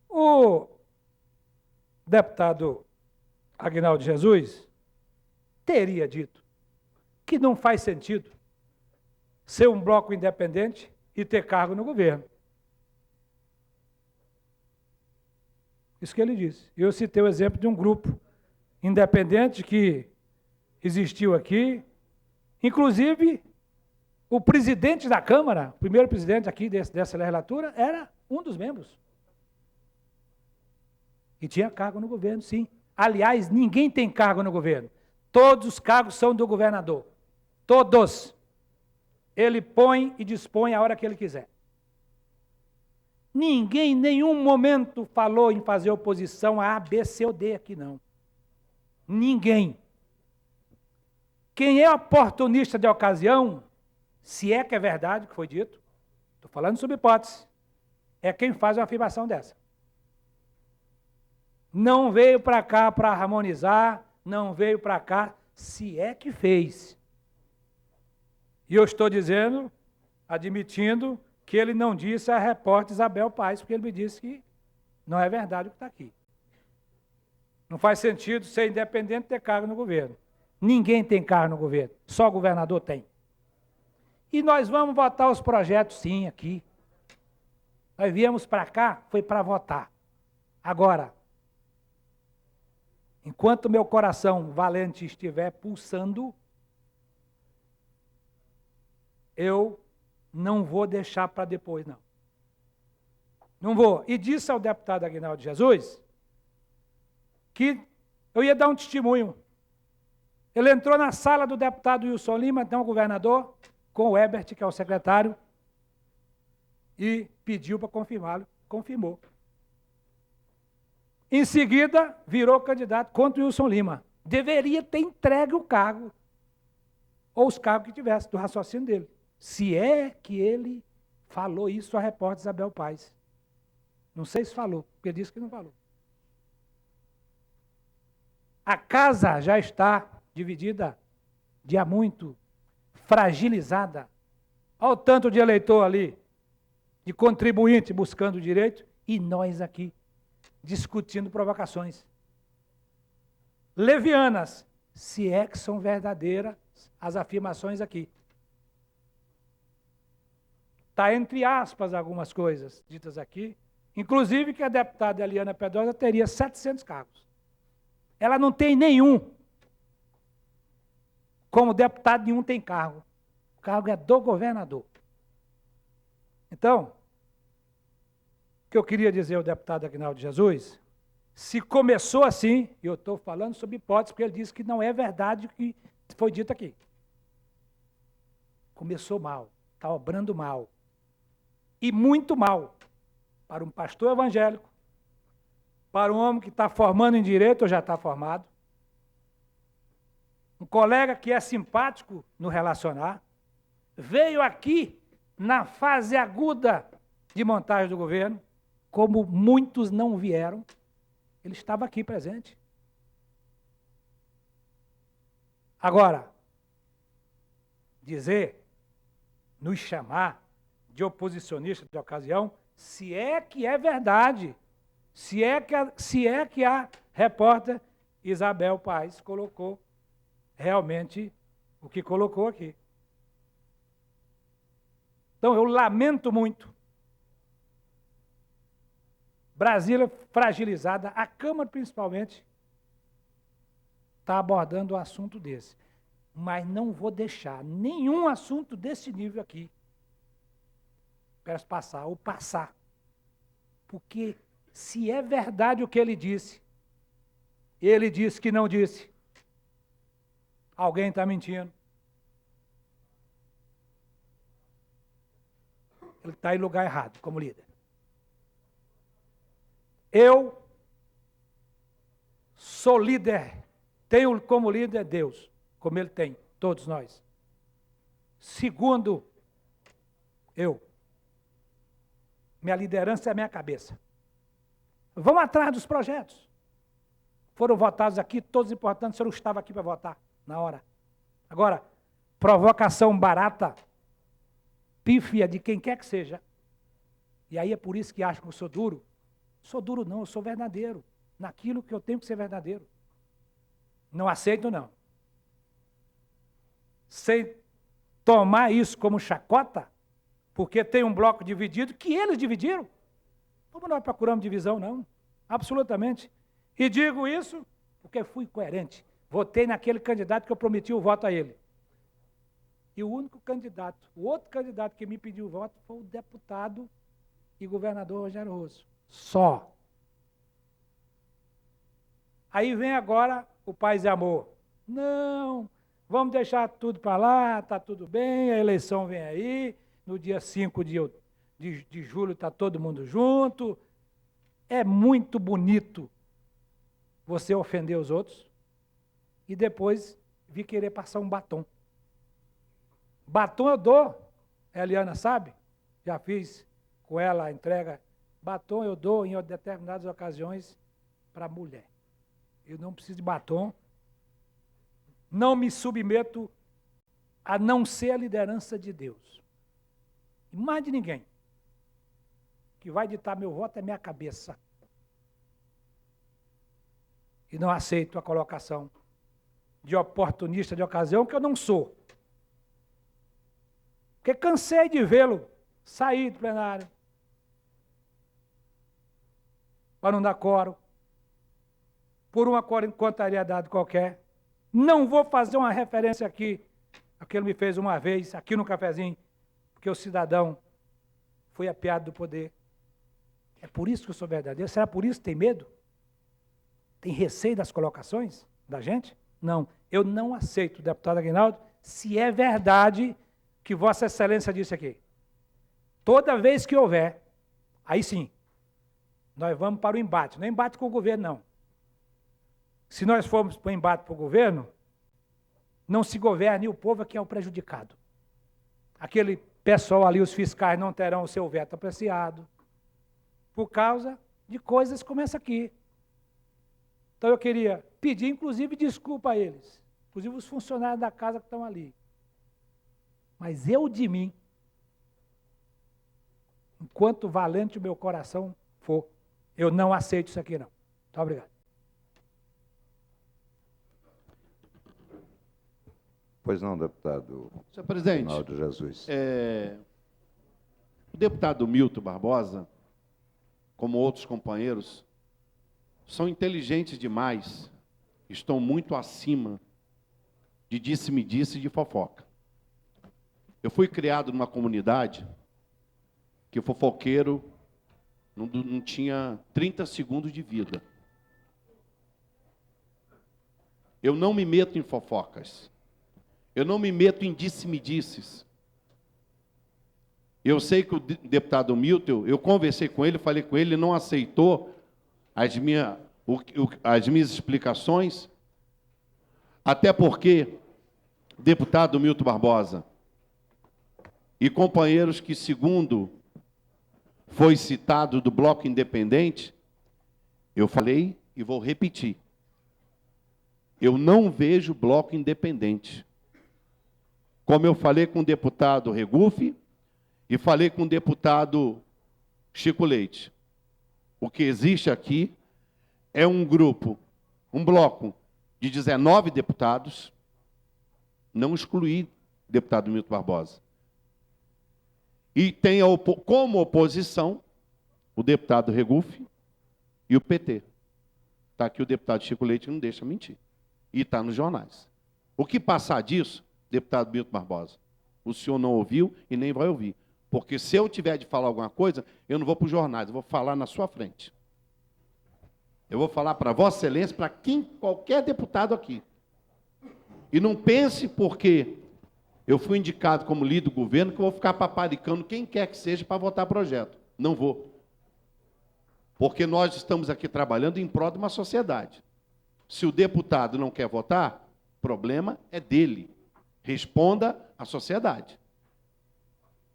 O deputado Aguinaldo Jesus teria dito que não faz sentido ser um bloco independente e ter cargo no governo. Isso que ele disse. Eu citei o exemplo de um grupo independente que existiu aqui, inclusive o presidente da Câmara, o primeiro presidente aqui dessa legislatura, era um dos membros. E tinha cargo no governo, sim. Aliás, ninguém tem cargo no governo. Todos os cargos são do governador. Todos. Ele põe e dispõe a hora que ele quiser. Ninguém em nenhum momento falou em fazer oposição a A, B, C ou D aqui, não. Ninguém. Quem é oportunista de ocasião, se é que é verdade o que foi dito, estou falando sobre hipótese, é quem faz uma afirmação dessa. Não veio para cá para harmonizar, não veio para cá, se é que fez. E eu estou dizendo, admitindo, que ele não disse à repórter Isabel Paes, porque ele me disse que não é verdade o que está aqui. Não faz sentido ser independente e ter cargo no governo. Ninguém tem cargo no governo, só o governador tem. E nós vamos votar os projetos, sim, aqui. Nós viemos para cá, foi para votar. Agora, enquanto meu coração valente estiver pulsando, eu não vou deixar para depois, não. Não vou. E disse ao deputado Aguinaldo Jesus que eu ia dar um testemunho. Ele entrou na sala do deputado Wilson Lima, então o governador, com o Ebert, que é o secretário, e pediu para confirmá-lo. Confirmou. Em seguida, virou candidato contra o Wilson Lima. Deveria ter entregue o cargo, ou os cargos que tivesse, do raciocínio dele. Se é que ele falou isso à repórter Isabel Paes. Não sei se falou, porque disse que não falou. A casa já está dividida de há muito, fragilizada. Olha o tanto de eleitor ali, de contribuinte buscando o direito, e nós aqui, discutindo provocações. Levianas, se é que são verdadeiras as afirmações aqui. Está entre aspas algumas coisas ditas aqui, inclusive que a deputada Eliana Pedrosa teria 700 cargos. Ela não tem nenhum. Como deputado, nenhum tem cargo. O cargo é do governador. Então, o que eu queria dizer ao deputado Aguinaldo Jesus, se começou assim, eu estou falando sobre hipótese, porque ele disse que não é verdade o que foi dito aqui. começou mal, está obrando mal. E muito mal para um pastor evangélico, para um homem que está formando em direito ou já está formado, um colega que é simpático no relacionar, veio aqui na fase aguda de montagem do governo, como muitos não vieram, ele estava aqui presente. Agora, dizer, nos chamar de oposicionista de ocasião, se é que é verdade, se é que a repórter Isabel Paes colocou realmente o que colocou aqui. Então, eu lamento muito. Brasília fragilizada, a Câmara principalmente, está abordando um assunto desse. Mas não vou deixar nenhum assunto desse nível aqui passar ou passar. Porque se é verdade o que ele disse que não disse, alguém está mentindo. Ele está em lugar errado como líder. Eu sou líder, tenho como líder Deus, como Ele tem, todos nós. Segundo, minha liderança é a minha cabeça. Vão atrás dos projetos. Foram votados aqui, todos importantes, o senhor não estava aqui para votar na hora. Agora, provocação barata, pífia de quem quer que seja. E aí é por isso que acham que eu sou duro. Sou duro não, eu sou verdadeiro. Naquilo que eu tenho que ser verdadeiro. Não aceito não. Sem tomar isso como chacota, porque tem um bloco dividido que eles dividiram. Como nós procuramos divisão, não. Absolutamente. E digo isso porque fui coerente. Votei naquele candidato que eu prometi o voto a ele. E o único candidato, o outro candidato que me pediu o voto foi o deputado e governador Rogério Rosso. Só. Aí vem agora o Paz e Amor. Não, vamos deixar tudo para lá, está tudo bem, a eleição vem aí, no dia 5 de julho está todo mundo junto. É muito bonito você ofender os outros e depois vir querer passar um batom. Batom eu dou, a Eliana sabe, já fiz com ela a entrega. Batom eu dou em determinadas ocasiões para mulher. Eu não preciso de batom, não me submeto a não ser a liderança de Deus. E mais de ninguém. Que vai ditar meu voto é minha cabeça. E não aceito a colocação de oportunista de ocasião, que eu não sou. Porque cansei de vê-lo sair do plenário para não dar coro, por uma contrariedade qualquer. Não vou fazer uma referência aqui, a que ele me fez uma vez, aqui no cafezinho, porque o cidadão foi apeado do poder. É por isso que eu sou verdadeiro? Será por isso que tem medo? Tem receio das colocações da gente? Não, eu não aceito, deputado Aguinaldo, se é verdade que Vossa Excelência disse aqui. Toda vez que houver, aí sim, nós vamos para o embate. Não é embate com o governo, não. Se nós formos para o embate com o governo, não se governe, o povo é que é o prejudicado. Aquele pessoal ali, os fiscais, não terão o seu veto apreciado, por causa de coisas como essa aqui. Então eu queria pedir, inclusive, desculpa a eles, inclusive os funcionários da casa que estão ali. Mas eu de mim, enquanto valente o meu coração for, eu não aceito isso aqui não. Muito obrigado. Pois não, deputado. Senhor presidente, Ronaldo Jesus. O deputado Milton Barbosa, como outros companheiros, são inteligentes demais, estão muito acima de disse-me-disse e de fofoca. Eu fui criado numa comunidade que o fofoqueiro não tinha 30 segundos de vida. Eu não me meto em fofocas. Eu não me meto em disse-me-disses. Eu sei que o deputado Milton, eu conversei com ele, falei com ele, ele não aceitou as minhas explicações, até porque, deputado Milton Barbosa e companheiros que, segundo foi citado do Bloco Independente, eu falei e vou repetir. Eu não vejo Bloco Independente. Como eu falei com o deputado Regufe e falei com o deputado Chico Leite. O que existe aqui é um grupo, um bloco de 19 deputados, não excluí o deputado Milton Barbosa. E tem como oposição o deputado Regufe e o PT. Está aqui o deputado Chico Leite, não deixa mentir. E está nos jornais. O que passar disso, deputado Milton Barbosa, o senhor não ouviu e nem vai ouvir. Porque se eu tiver de falar alguma coisa, eu não vou para os jornais, eu vou falar na sua frente. Eu vou falar para Vossa Excelência, para qualquer deputado aqui. E não pense porque eu fui indicado como líder do governo que eu vou ficar paparicando quem quer que seja para votar projeto. Não vou. Porque nós estamos aqui trabalhando em prol de uma sociedade. Se o deputado não quer votar, o problema é dele. Responda à sociedade.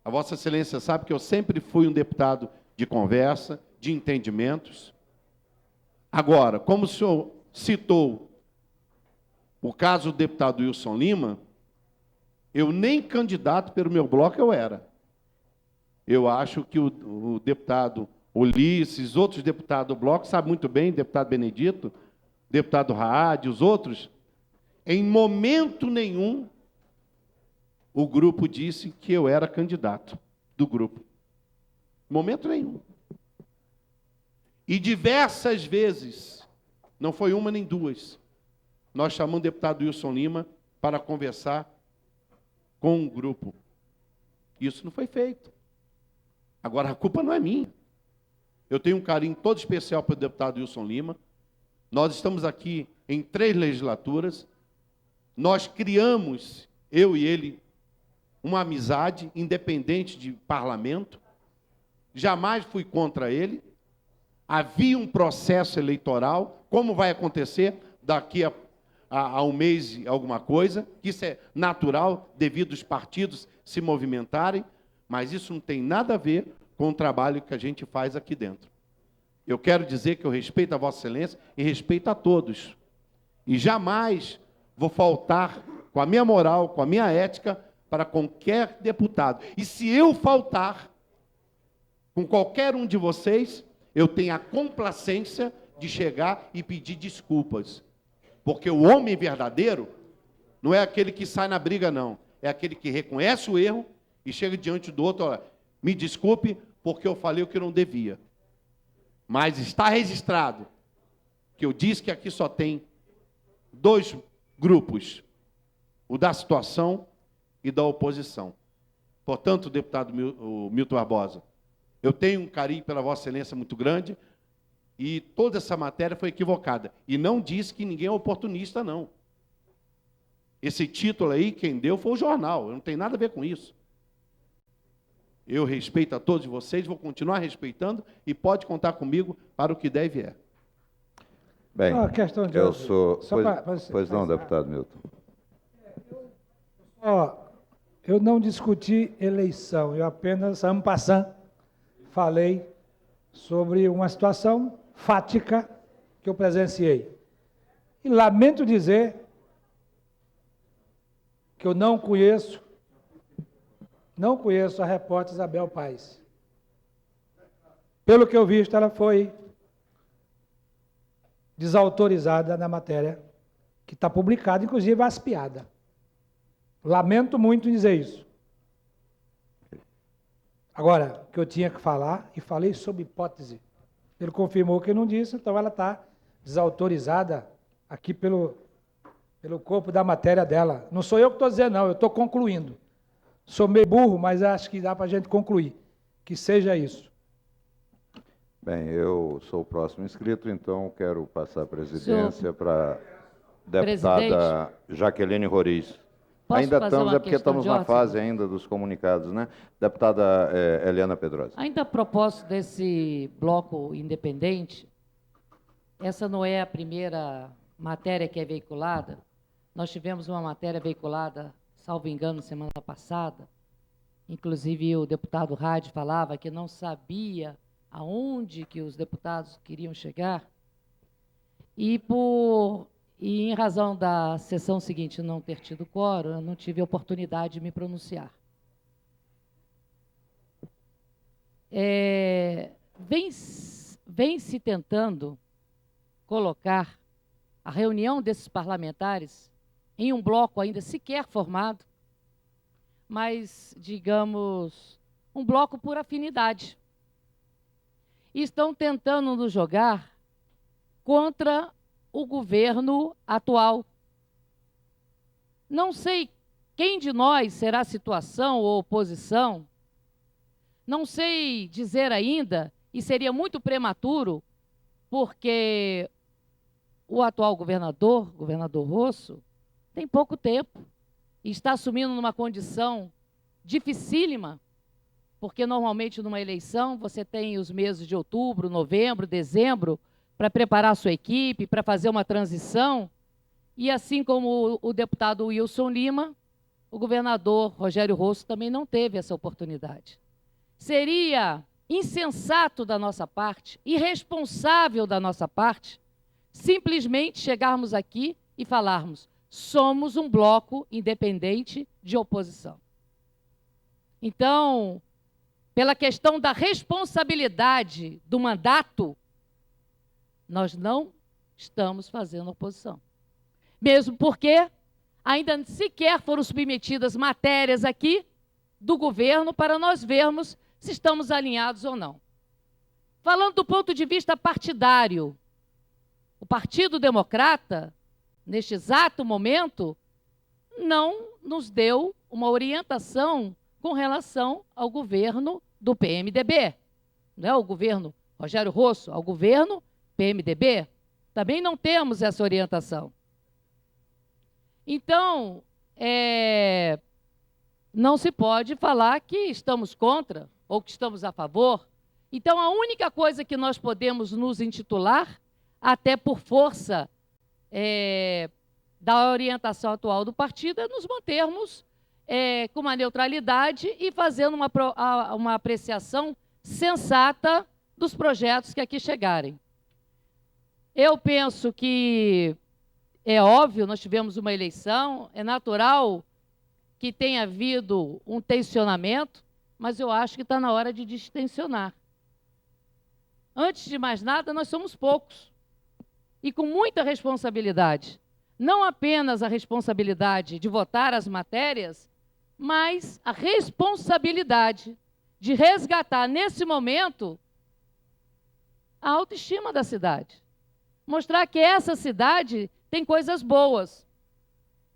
A Vossa Excelência sabe que eu sempre fui um deputado de conversa, de entendimentos. Agora, como o senhor citou o caso do deputado Wilson Lima, eu nem candidato pelo meu bloco eu era. Eu acho que o deputado Ulisses, outros deputados do bloco, sabe muito bem, deputado Benedito, deputado Raad, os outros, em momento nenhum, o grupo disse que eu era candidato do grupo. Momento nenhum. E diversas vezes, não foi uma nem duas, nós chamamos o deputado Wilson Lima para conversar com o grupo. Isso não foi feito. Agora, a culpa não é minha. Eu tenho um carinho todo especial para o deputado Wilson Lima. Nós estamos aqui em 3 legislaturas. Nós criamos, eu e ele, uma amizade independente de parlamento. Jamais fui contra ele. Havia um processo eleitoral, como vai acontecer daqui a um mês, alguma coisa, que isso é natural, devido aos partidos se movimentarem, mas isso não tem nada a ver com o trabalho que a gente faz aqui dentro. Eu quero dizer que eu respeito a Vossa Excelência e respeito a todos. E jamais vou faltar com a minha moral, com a minha ética, para qualquer deputado. E se eu faltar com qualquer um de vocês, eu tenho a complacência de chegar e pedir desculpas. Porque o homem verdadeiro não é aquele que sai na briga, não. É aquele que reconhece o erro e chega diante do outro, olha, me desculpe porque eu falei o que não devia. Mas está registrado que eu disse que aqui só tem 2 grupos, o da situação e da oposição. Portanto, deputado Milton Barbosa, eu tenho um carinho pela Vossa Excelência muito grande e toda essa matéria foi equivocada. E não disse que ninguém é oportunista, não. Esse título aí, quem deu foi o jornal, não tem nada a ver com isso. Eu respeito a todos vocês, vou continuar respeitando e pode contar comigo para o que der e vier. Bem, questão de eu sou... Pois não, deputado Milton. Eu não discuti eleição, eu apenas, en passant, falei sobre uma situação fática que eu presenciei. E lamento dizer que eu não conheço a repórter Isabel Paes. Pelo que eu visto, ela foi desautorizada na matéria que está publicada, inclusive aspiada. Lamento muito dizer isso. Agora, o que eu tinha que falar, e falei sob hipótese. Ele confirmou que eu não disse, então ela está desautorizada aqui pelo corpo da matéria dela. Não sou eu que estou dizendo, não, eu estou concluindo. Sou meio burro, mas acho que dá para a gente concluir. Que seja isso. Bem, eu sou o próximo inscrito, então quero passar a presidência para a deputada Jaqueline Roriz. Posso ainda fazer estamos, uma é porque questão estamos de na ordem? fase ainda dos comunicados, né? Deputada Eliana Pedrosa. Ainda a propósito desse bloco independente, essa não é a primeira matéria que é veiculada. Nós tivemos uma matéria veiculada, salvo engano, semana passada. Inclusive, o deputado Rádio falava que não sabia aonde que os deputados queriam chegar. E em razão da sessão seguinte não ter tido quórum, eu não tive a oportunidade de me pronunciar. Vem se tentando colocar a reunião desses parlamentares em um bloco ainda sequer formado, mas, digamos, um bloco por afinidade. E estão tentando nos jogar contra o governo atual. Não sei quem de nós será situação ou oposição, não sei dizer ainda, e seria muito prematuro, porque o atual governador Rosso, tem pouco tempo e está assumindo numa condição dificílima, porque normalmente numa eleição você tem os meses de outubro, novembro, dezembro, para preparar a sua equipe, para fazer uma transição, e assim como o deputado Wilson Lima, o governador Rogério Rosso também não teve essa oportunidade. Seria insensato da nossa parte, irresponsável da nossa parte, simplesmente chegarmos aqui e falarmos: somos um bloco independente de oposição. Então, pela questão da responsabilidade do mandato, nós não estamos fazendo oposição. Mesmo porque ainda sequer foram submetidas matérias aqui do governo para nós vermos se estamos alinhados ou não. Falando do ponto de vista partidário, o Partido Democrata, neste exato momento, não nos deu uma orientação com relação ao governo do PMDB. Não é o governo Rogério Rosso, ao governo PMDB. Também não temos essa orientação. Então, não se pode falar que estamos contra ou que estamos a favor. Então, a única coisa que nós podemos nos intitular, até por força da orientação atual do partido, é nos mantermos com uma neutralidade e fazendo uma apreciação sensata dos projetos que aqui chegarem. Eu penso que é óbvio, nós tivemos uma eleição, é natural que tenha havido um tensionamento, mas eu acho que está na hora de distensionar. Antes de mais nada, nós somos poucos e com muita responsabilidade. Não apenas a responsabilidade de votar as matérias, mas a responsabilidade de resgatar, nesse momento, a autoestima da cidade. Mostrar que essa cidade tem coisas boas,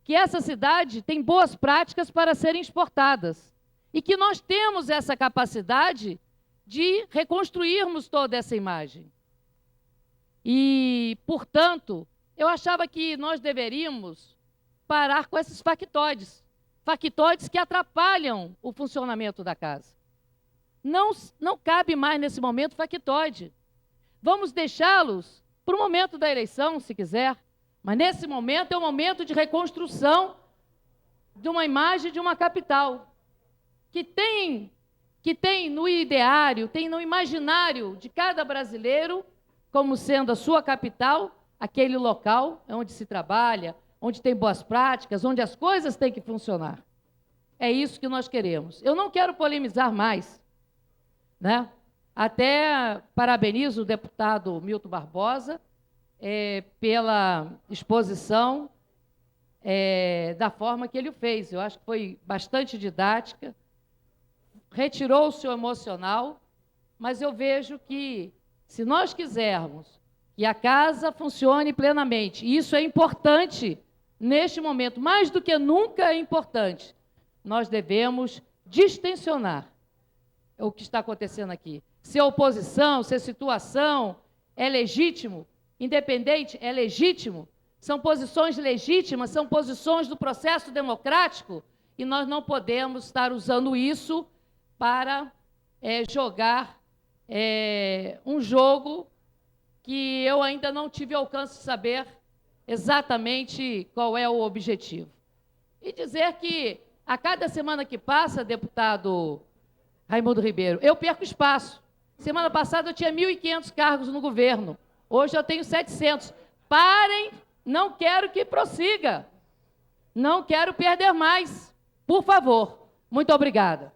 que essa cidade tem boas práticas para serem exportadas e que nós temos essa capacidade de reconstruirmos toda essa imagem. E, portanto, eu achava que nós deveríamos parar com esses factoides que atrapalham o funcionamento da casa. Não cabe mais, nesse momento, factoide. Vamos deixá-los para o momento da eleição, se quiser, mas nesse momento é o momento de reconstrução de uma imagem de uma capital que tem no ideário, tem no imaginário de cada brasileiro como sendo a sua capital, aquele local onde se trabalha, onde tem boas práticas, onde as coisas têm que funcionar. É isso que nós queremos. Eu não quero polemizar mais, né? Até parabenizo o deputado Milton Barbosa pela exposição da forma que ele o fez. Eu acho que foi bastante didática, retirou o seu emocional, mas eu vejo que, se nós quisermos que a casa funcione plenamente, e isso é importante neste momento, mais do que nunca é importante, nós devemos distensionar o que está acontecendo aqui. Se a oposição, se a situação é legítimo, independente, é legítimo, são posições legítimas, são posições do processo democrático, e nós não podemos estar usando isso para jogar um jogo que eu ainda não tive alcance de saber exatamente qual é o objetivo. E dizer que, a cada semana que passa, deputado Raimundo Ribeiro, eu perco espaço. Semana passada eu tinha 1.500 cargos no governo, hoje eu tenho 700. Parem, não quero que prossiga, não quero perder mais, por favor. Muito obrigada.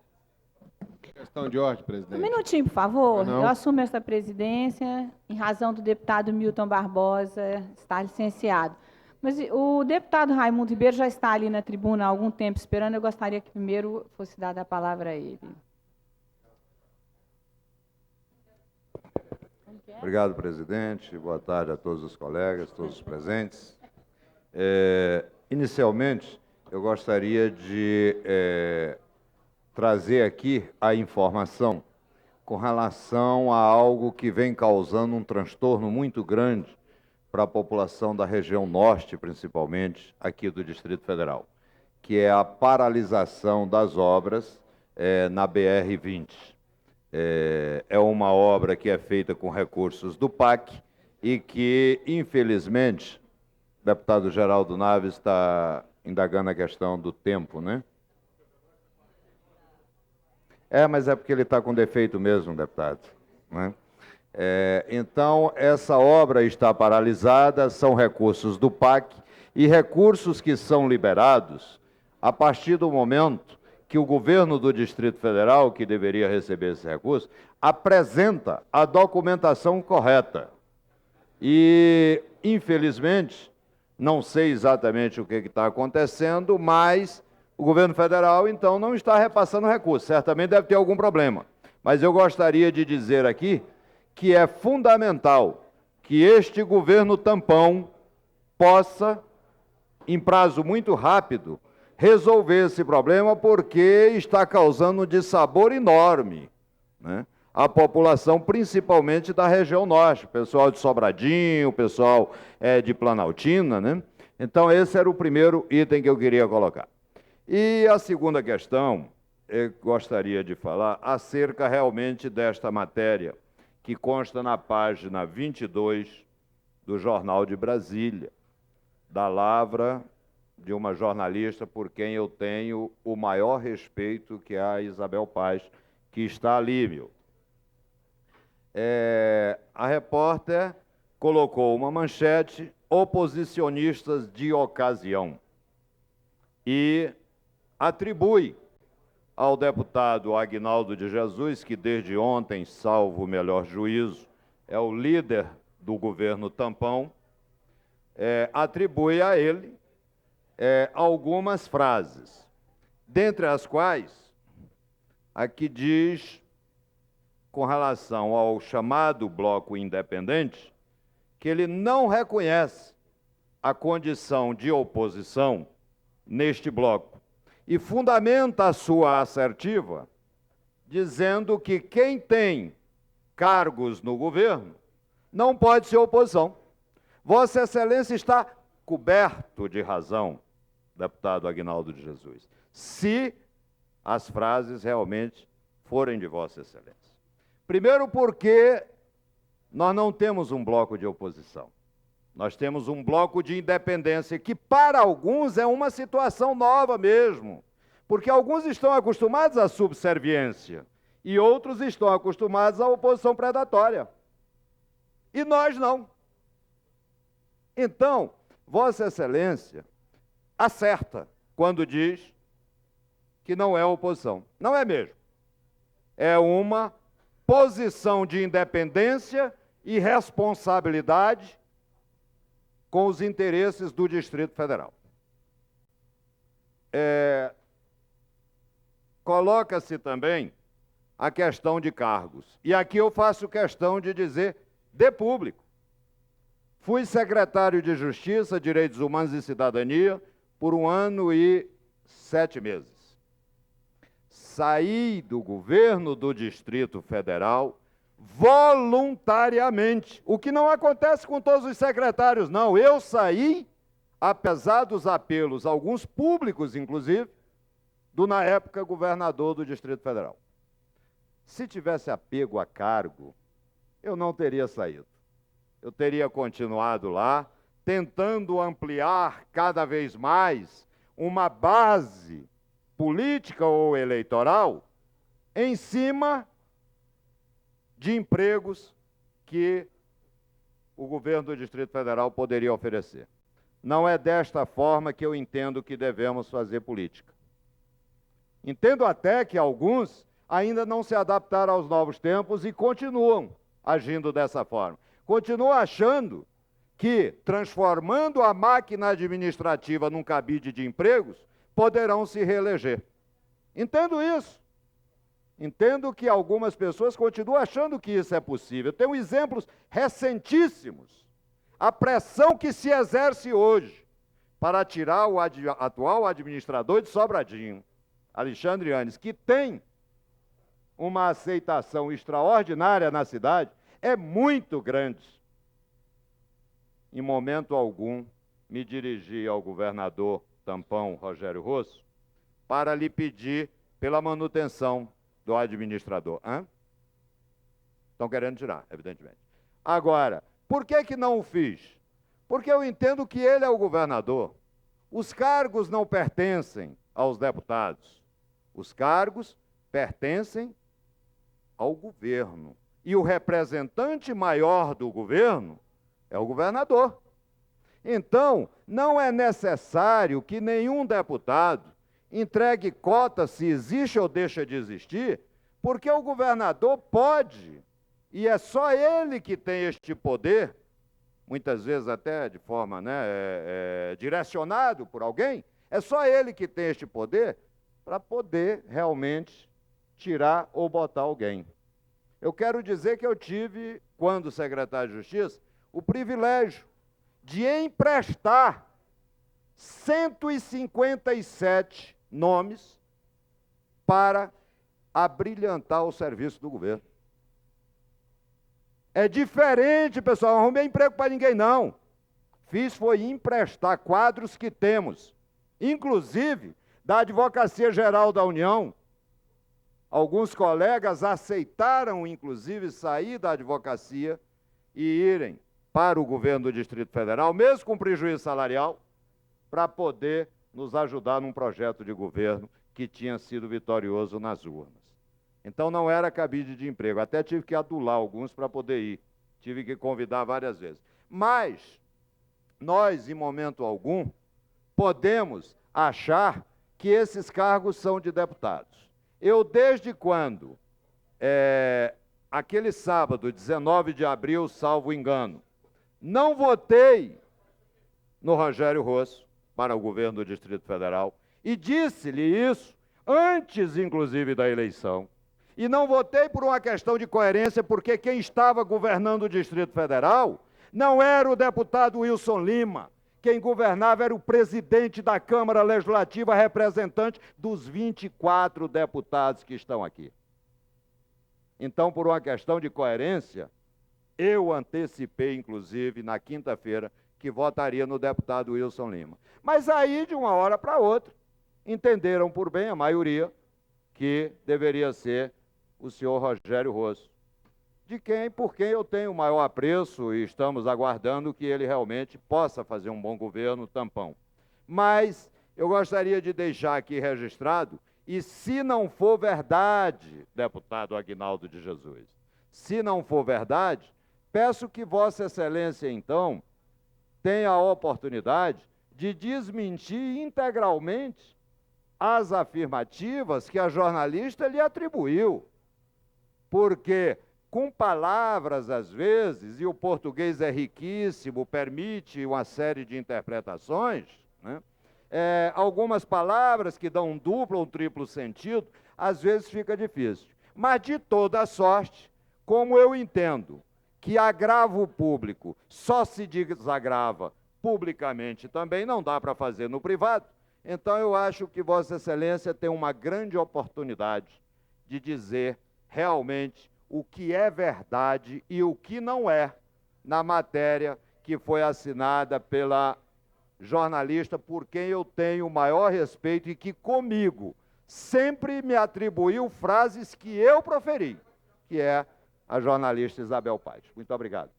Questão de ordem, presidente. Um minutinho, por favor. Não. Eu assumo essa presidência em razão do deputado Milton Barbosa estar licenciado. Mas o deputado Raimundo Ribeiro já está ali na tribuna há algum tempo esperando. Eu gostaria que primeiro fosse dada a palavra a ele. Obrigado, presidente. Boa tarde a todos os colegas, todos os presentes. Inicialmente, eu gostaria de trazer aqui a informação com relação a algo que vem causando um transtorno muito grande para a população da região norte, principalmente, aqui do Distrito Federal, que é a paralisação das obras na BR-20. É uma obra que é feita com recursos do PAC e que, infelizmente, o deputado Geraldo Naves está indagando a questão do tempo, né? Mas é porque ele está com defeito mesmo, deputado, né? Então, essa obra está paralisada, são recursos do PAC e recursos que são liberados a partir do momento que o governo do Distrito Federal, que deveria receber esse recurso, apresenta a documentação correta. E, infelizmente, não sei exatamente o que está acontecendo, mas o governo federal, então, não está repassando recursos. Certamente deve ter algum problema. Mas eu gostaria de dizer aqui que é fundamental que este governo tampão possa, em prazo muito rápido, resolver esse problema, porque está causando um dissabor enorme, né? A população, principalmente da região norte, o pessoal de Sobradinho, o pessoal de Planaltina, né? Então, esse era o primeiro item que eu queria colocar. E a segunda questão, eu gostaria de falar acerca realmente desta matéria, que consta na página 22 do Jornal de Brasília, da lavra de uma jornalista por quem eu tenho o maior respeito, que é a Isabel Paz, que está ali, meu. A repórter colocou uma manchete: oposicionistas de ocasião, e atribui ao deputado Aguinaldo de Jesus, que desde ontem, salvo o melhor juízo, é o líder do governo tampão, atribui a ele algumas frases, dentre as quais a que diz, com relação ao chamado Bloco Independente, que ele não reconhece a condição de oposição neste bloco e fundamenta a sua assertiva dizendo que quem tem cargos no governo não pode ser oposição. Vossa Excelência está coberto de razão, deputado Aguinaldo de Jesus, se as frases realmente forem de Vossa Excelência. Primeiro porque nós não temos um bloco de oposição. Nós temos um bloco de independência, que para alguns é uma situação nova mesmo, porque alguns estão acostumados à subserviência e outros estão acostumados à oposição predatória. E nós não. Então, Vossa Excelência acerta quando diz que não é oposição. Não é mesmo. É uma posição de independência e responsabilidade com os interesses do Distrito Federal. Coloca-se também a questão de cargos. E aqui eu faço questão de dizer de público. Fui secretário de Justiça, Direitos Humanos e Cidadania por 1 ano e 7 meses. Saí do governo do Distrito Federal voluntariamente, o que não acontece com todos os secretários, não. Eu saí apesar dos apelos, alguns públicos inclusive, do na época governador do Distrito Federal. Se tivesse apego a cargo, eu não teria saído. Eu teria continuado lá, tentando ampliar cada vez mais uma base política ou eleitoral em cima de empregos que o governo do Distrito Federal poderia oferecer. Não é desta forma que eu entendo que devemos fazer política. Entendo até que alguns ainda não se adaptaram aos novos tempos e continuam agindo dessa forma. Continuam achando que, transformando a máquina administrativa num cabide de empregos, poderão se reeleger. Entendo isso. Entendo que algumas pessoas continuam achando que isso é possível. Tenho exemplos recentíssimos. A pressão que se exerce hoje para tirar o atual administrador de Sobradinho, Alexandre Yanes, que tem uma aceitação extraordinária na cidade, é muito grande. Em momento algum, me dirigi ao governador tampão Rogério Rosso para lhe pedir pela manutenção do administrador. Estão querendo tirar, evidentemente. Agora, por que não o fiz? Porque eu entendo que ele é o governador. Os cargos não pertencem aos deputados. Os cargos pertencem ao governo. E o representante maior do governo é o governador. Então, não é necessário que nenhum deputado entregue cota se existe ou deixa de existir, porque o governador pode, e é só ele que tem este poder, muitas vezes até de forma direcionado por alguém, é só ele que tem este poder para poder realmente tirar ou botar alguém. Eu quero dizer que eu tive, quando secretário de Justiça, o privilégio de emprestar 157 nomes para abrilhantar o serviço do governo. É diferente, pessoal, não arrumei emprego para ninguém, não. Fiz foi emprestar quadros que temos, inclusive da Advocacia Geral da União. Alguns colegas aceitaram, inclusive, sair da advocacia e irem para o governo do Distrito Federal, mesmo com prejuízo salarial, para poder nos ajudar num projeto de governo que tinha sido vitorioso nas urnas. Então não era cabide de emprego, até tive que adular alguns para poder ir, tive que convidar várias vezes. Mas nós, em momento algum, podemos achar que esses cargos são de deputados. Eu, desde quando, aquele sábado, 19 de abril, salvo engano, não votei no Rogério Rosso para o governo do Distrito Federal e disse-lhe isso antes, inclusive, da eleição. E não votei por uma questão de coerência, porque quem estava governando o Distrito Federal não era o deputado Wilson Lima. Quem governava era o presidente da Câmara Legislativa, representante dos 24 deputados que estão aqui. Então, por uma questão de coerência, eu antecipei, inclusive, na quinta-feira, que votaria no deputado Wilson Lima. Mas aí, de uma hora para outra, entenderam por bem, a maioria, que deveria ser o senhor Rogério Rosso, por quem eu tenho o maior apreço e estamos aguardando que ele realmente possa fazer um bom governo tampão. Mas eu gostaria de deixar aqui registrado, e se não for verdade, deputado Aguinaldo de Jesus, se não for verdade, peço que Vossa Excelência, então, tenha a oportunidade de desmentir integralmente as afirmativas que a jornalista lhe atribuiu. Porque, com palavras, às vezes, e o português é riquíssimo, permite uma série de interpretações, né? Algumas palavras que dão um duplo ou um triplo sentido, às vezes fica difícil. Mas, de toda sorte, como eu entendo que agravo público só se desagrava publicamente também, não dá para fazer no privado, então eu acho que Vossa Excelência tem uma grande oportunidade de dizer realmente o que é verdade e o que não é na matéria que foi assinada pela jornalista por quem eu tenho o maior respeito e que comigo sempre me atribuiu frases que eu proferi, que é a jornalista Isabel Paes. Muito obrigado.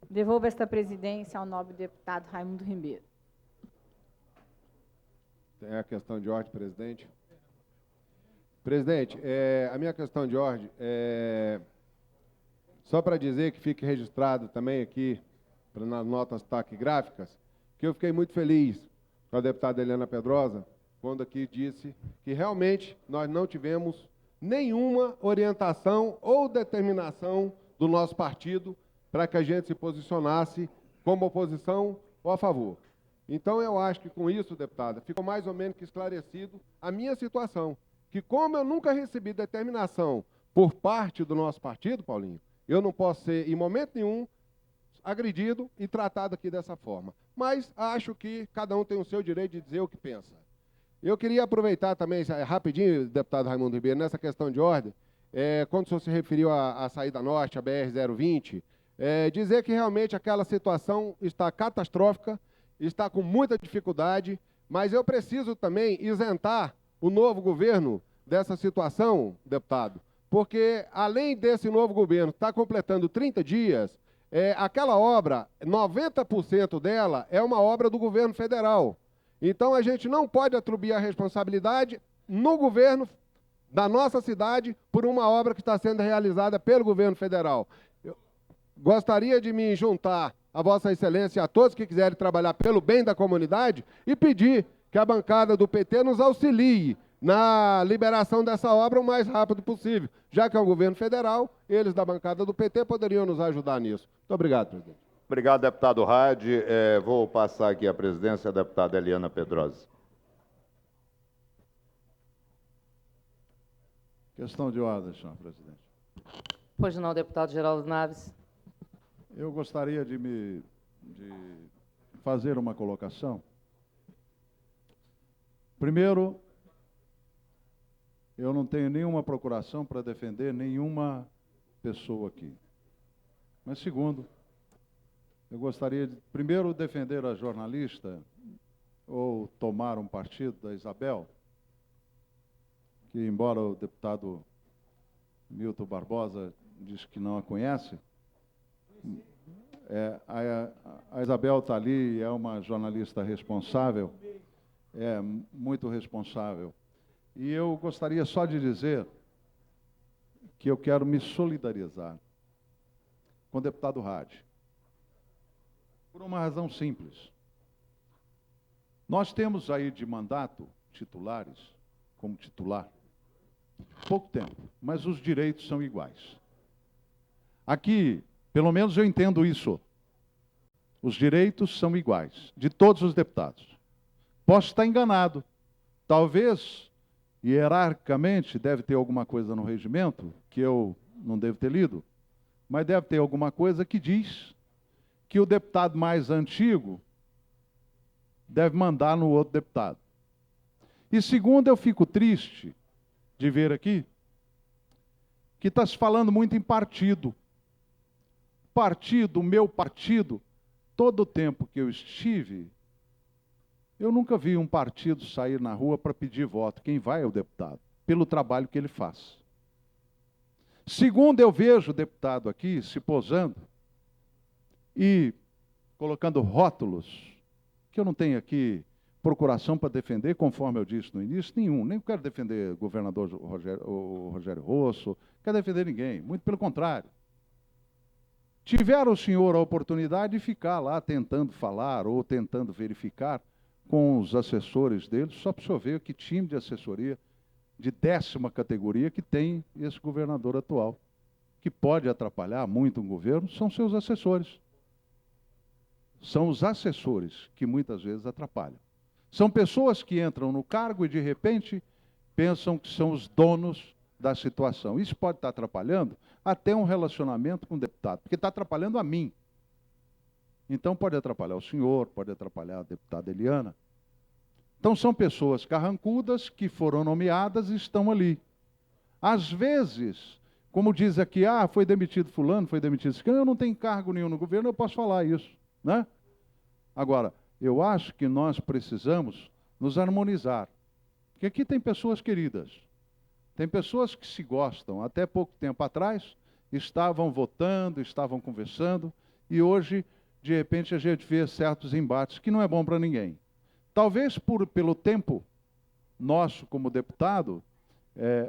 Devolvo esta presidência ao nobre deputado Raimundo Ribeiro. Tem a questão de ordem, presidente. Presidente, a minha questão de ordem é só para dizer que fique registrado também aqui, nas notas taquigráficas, que eu fiquei muito feliz com a deputada Eliana Pedrosa, quando aqui disse que realmente nós não tivemos nenhuma orientação ou determinação do nosso partido para que a gente se posicionasse como oposição ou a favor. Então, eu acho que com isso, deputada, ficou mais ou menos que esclarecido a minha situação, que como eu nunca recebi determinação por parte do nosso partido, Paulinho, eu não posso ser, em momento nenhum, agredido e tratado aqui dessa forma. Mas acho que cada um tem o seu direito de dizer o que pensa. Eu queria aproveitar também, rapidinho, deputado Raimundo Ribeiro, nessa questão de ordem, quando o senhor se referiu à saída norte, à BR-020, dizer que realmente aquela situação está catastrófica, está com muita dificuldade, mas eu preciso também isentar o novo governo dessa situação, deputado, porque além desse novo governo estar completando 30 dias, aquela obra, 90% dela é uma obra do governo federal. Então, a gente não pode atribuir a responsabilidade no governo da nossa cidade por uma obra que está sendo realizada pelo governo federal. Eu gostaria de me juntar a Vossa Excelência e a todos que quiserem trabalhar pelo bem da comunidade e pedir que a bancada do PT nos auxilie na liberação dessa obra o mais rápido possível. Já que é o governo federal, eles da bancada do PT poderiam nos ajudar nisso. Muito obrigado, presidente. Obrigado, deputado Rade. Vou passar aqui a presidência à deputada Eliana Pedrosa. Questão de ordem, senhor presidente. Pois não, deputado Geraldo Naves. Eu gostaria de fazer uma colocação. Primeiro, eu não tenho nenhuma procuração para defender nenhuma pessoa aqui. Mas segundo, eu gostaria de, primeiro, defender a jornalista, ou tomar um partido da Isabel, que, embora o deputado Milton Barbosa diz que não a conhece, a Isabel está ali, é uma jornalista responsável, muito responsável. E eu gostaria só de dizer que eu quero me solidarizar com o deputado Rade. Por uma razão simples. Nós temos aí de mandato titulares, como titular, pouco tempo, mas os direitos são iguais. Aqui, pelo menos eu entendo isso. Os direitos são iguais, de todos os deputados. Posso estar enganado. Talvez, hierarquicamente, deve ter alguma coisa no regimento, que eu não devo ter lido, mas deve ter alguma coisa que diz que o deputado mais antigo deve mandar no outro deputado. E segundo, eu fico triste de ver aqui que está se falando muito em partido. Partido, o meu partido, todo o tempo que eu estive, eu nunca vi um partido sair na rua para pedir voto. Quem vai é o deputado, pelo trabalho que ele faz. Segundo, eu vejo o deputado aqui se posando e colocando rótulos, que eu não tenho aqui procuração para defender, conforme eu disse no início, nenhum. Nem quero defender o governador Rogério Rosso, não quero defender ninguém, muito pelo contrário. Tiveram o senhor a oportunidade de ficar lá tentando falar ou tentando verificar com os assessores dele, só para o senhor ver que time de assessoria de 10ª categoria que tem esse governador atual, que pode atrapalhar muito um governo, são seus assessores. São os assessores que muitas vezes atrapalham. São pessoas que entram no cargo e, de repente, pensam que são os donos da situação. Isso pode estar atrapalhando até um relacionamento com o deputado, porque está atrapalhando a mim. Então, pode atrapalhar o senhor, pode atrapalhar a deputada Eliana. Então, são pessoas carrancudas que foram nomeadas e estão ali. Às vezes, como diz aqui, foi demitido fulano, foi demitido ciclano, eu não tenho cargo nenhum no governo, eu posso falar isso, né? Agora, eu acho que nós precisamos nos harmonizar. Porque aqui tem pessoas queridas, tem pessoas que se gostam. Até pouco tempo atrás, estavam votando, estavam conversando, e hoje, de repente, a gente vê certos embates que não é bom para ninguém. Talvez pelo tempo nosso como deputado,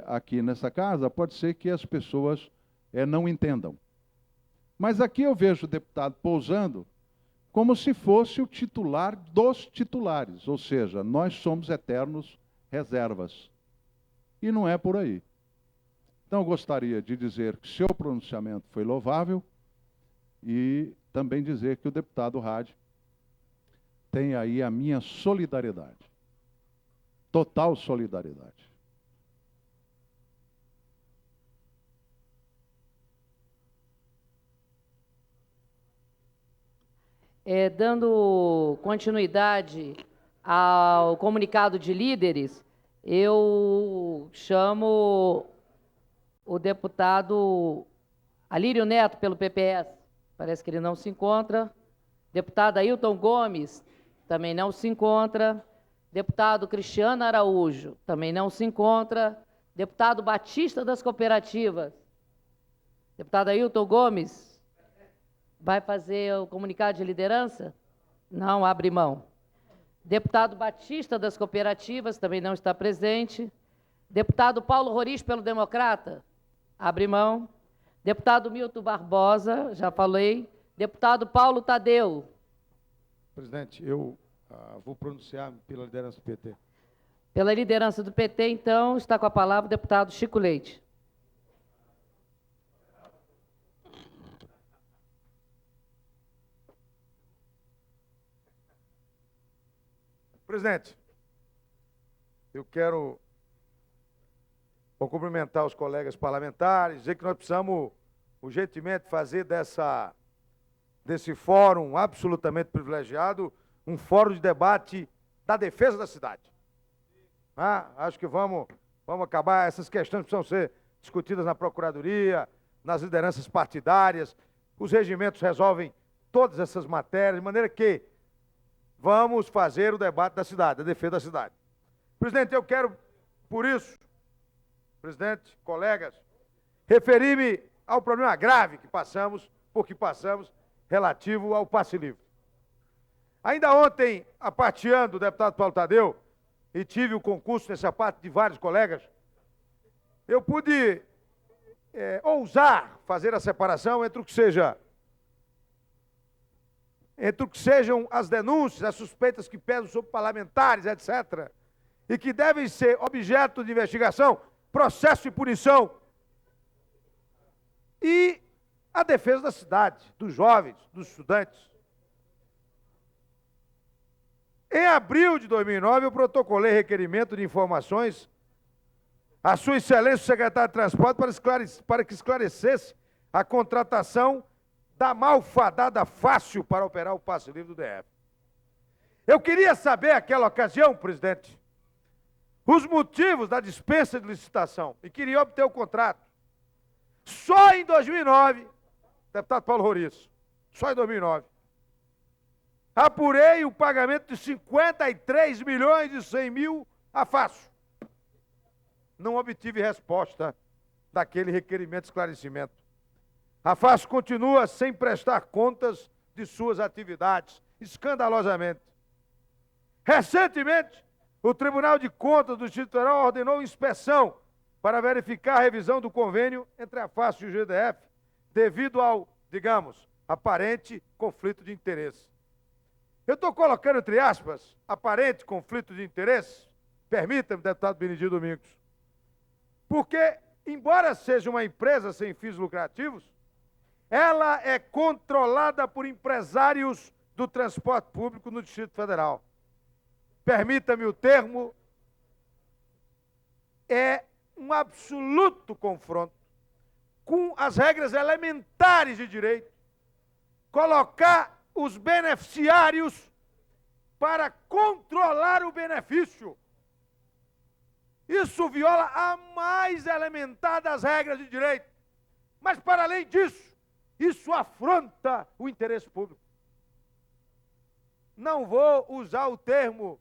aqui nessa casa, pode ser que as pessoas não entendam. Mas aqui eu vejo o deputado pousando como se fosse o titular dos titulares, ou seja, nós somos eternos reservas. E não é por aí. Então, eu gostaria de dizer que seu pronunciamento foi louvável e também dizer que o deputado Hadi tem aí a minha solidariedade. Total solidariedade. Dando continuidade ao comunicado de líderes, eu chamo o deputado Alírio Neto, pelo PPS. Parece que ele não se encontra. Deputado Ailton Gomes, também não se encontra. Deputado Cristiano Araújo, também não se encontra. Deputado Batista das Cooperativas. Deputado Ailton Gomes, vai fazer o comunicado de liderança? Não, abre mão. Deputado Batista das Cooperativas, também não está presente. Deputado Paulo Roriz, pelo Democrata? Abre mão. Deputado Milton Barbosa, já falei. Deputado Paulo Tadeu. Presidente, eu vou pronunciar pela liderança do PT. Pela liderança do PT, então, está com a palavra o deputado Chico Leite. Presidente, eu quero cumprimentar os colegas parlamentares, dizer que nós precisamos urgentemente fazer desse fórum absolutamente privilegiado um fórum de debate da defesa da cidade. Acho que vamos acabar, essas questões precisam ser discutidas na Procuradoria, nas lideranças partidárias, os regimentos resolvem todas essas matérias, de maneira que vamos fazer o debate da cidade, a defesa da cidade. Presidente, eu quero, por isso, presidente, colegas, referir-me ao problema grave que passamos, relativo ao passe livre. Ainda ontem, aparteando o deputado Paulo Tadeu, e tive o concurso nessa parte de vários colegas, eu pude ousar fazer a separação entre o que sejam as denúncias, as suspeitas que pesam sobre parlamentares, etc., e que devem ser objeto de investigação, processo e punição, e a defesa da cidade, dos jovens, dos estudantes. Em abril de 2009, eu protocolei requerimento de informações à Sua Excelência, o secretário de Transporte, para que esclarecesse a contratação da malfadada Fácil para operar o passe livre do DF. Eu queria saber, naquela ocasião, presidente, os motivos da dispensa de licitação e queria obter o contrato. Só em 2009, deputado Paulo Roriz, só em 2009, apurei o pagamento de 53 milhões e 100 mil a Fácil. Não obtive resposta daquele requerimento de esclarecimento. A Fácil continua sem prestar contas de suas atividades, escandalosamente. Recentemente, o Tribunal de Contas do Distrito Federal ordenou inspeção para verificar a revisão do convênio entre a Fácil e o GDF, devido ao, digamos, aparente conflito de interesse. Eu estou colocando, entre aspas, aparente conflito de interesse, permita-me, deputado Benedito Domingos, porque, embora seja uma empresa sem fins lucrativos, ela é controlada por empresários do transporte público no Distrito Federal. Permita-me o termo, é um absoluto confronto com as regras elementares de direito, colocar os beneficiários para controlar o benefício. Isso viola a mais elementar das regras de direito. Mas, para além disso, isso afronta o interesse público. não vou usar o termo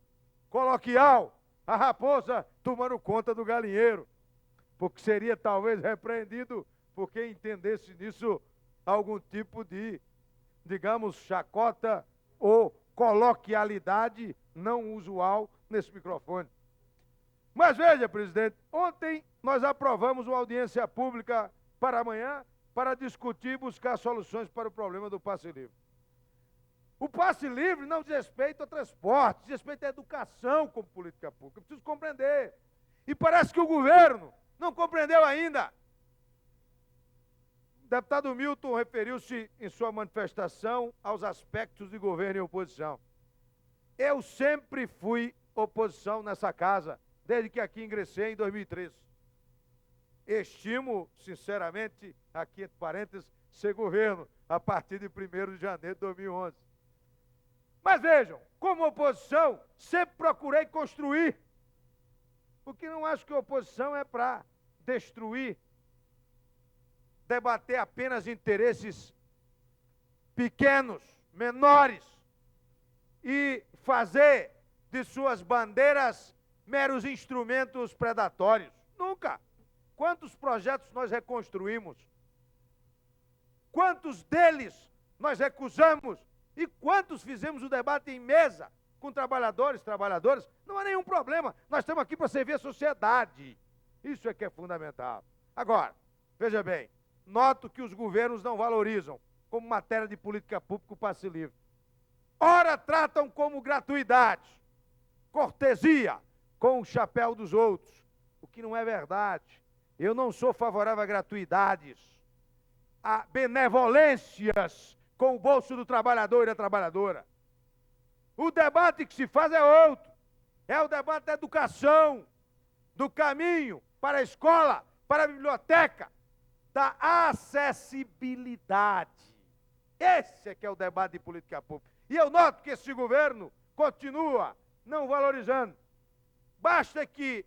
coloquial, a raposa tomando conta do galinheiro, porque seria talvez repreendido por quem entendesse nisso algum tipo de, digamos, chacota ou coloquialidade não usual nesse microfone. Mas veja, presidente, ontem nós aprovamos uma audiência pública para amanhã para discutir e buscar soluções para o problema do passe livre. O passe livre não diz respeito ao transporte, diz respeito à educação como política pública. Eu preciso compreender. E parece que o governo não compreendeu ainda. O deputado Milton referiu-se em sua manifestação aos aspectos de governo e oposição. Eu sempre fui oposição nessa casa, desde que aqui ingressei em 2013. Estimo, sinceramente, aqui entre parênteses, ser governo a partir de 1º de janeiro de 2011. Mas vejam, como oposição, sempre procurei construir, porque não acho que a oposição é para destruir, debater apenas interesses pequenos, menores, e fazer de suas bandeiras meros instrumentos predatórios. Nunca! Quantos projetos nós reconstruímos? Quantos deles nós recusamos? E quantos fizemos o debate em mesa com trabalhadores, trabalhadoras? Não há nenhum problema. Nós estamos aqui para servir a sociedade. Isso é que é fundamental. Agora, veja bem, noto que os governos não valorizam como matéria de política pública o passe livre. Ora tratam como gratuidade, cortesia, com o chapéu dos outros, o que não é verdade. Eu não sou favorável a gratuidades, a benevolências com o bolso do trabalhador e da trabalhadora. O debate que se faz é outro. É o debate da educação, do caminho para a escola, para a biblioteca, da acessibilidade. Esse é que é o debate de política pública. E eu noto que esse governo continua não valorizando. Basta que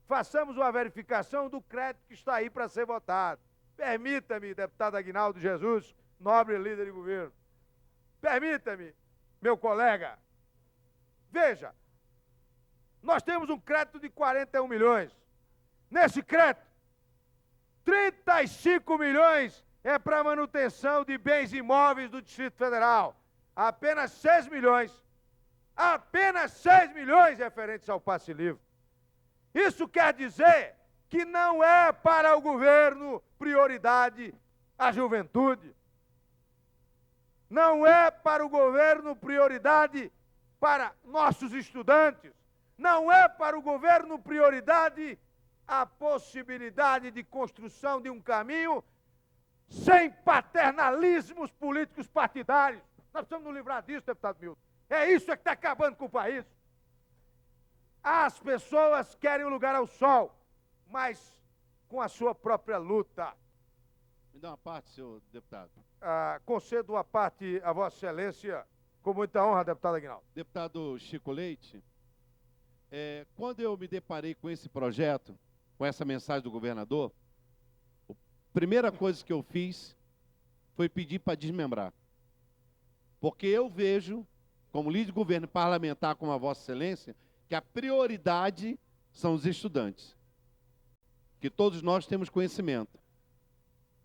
façamos uma verificação do crédito que está aí para ser votado. Permita-me, deputado Aguinaldo Jesus, nobre líder de governo. Permita-me, meu colega. Veja, nós temos um crédito de 41 milhões. Nesse crédito, 35 milhões é para manutenção de bens imóveis do Distrito Federal. Apenas 6 milhões referentes ao passe livre. Isso quer dizer que não é para o governo prioridade a juventude. Não é para o governo prioridade para nossos estudantes. Não é para o governo prioridade a possibilidade de construção de um caminho sem paternalismos políticos partidários. Nós precisamos nos livrar disso, deputado Milton. É isso que está acabando com o país. As pessoas querem um lugar ao sol, mas com a sua própria luta. Me dá uma parte, senhor deputado. Concedo uma parte a Vossa Excelência, com muita honra, deputado Aguinaldo. Deputado Chico Leite, quando eu me deparei com esse projeto, com essa mensagem do governador, a primeira coisa que eu fiz foi pedir para desmembrar. Porque eu vejo, como líder de governo parlamentar como a Vossa Excelência, que a prioridade são os estudantes. Que todos nós temos conhecimento.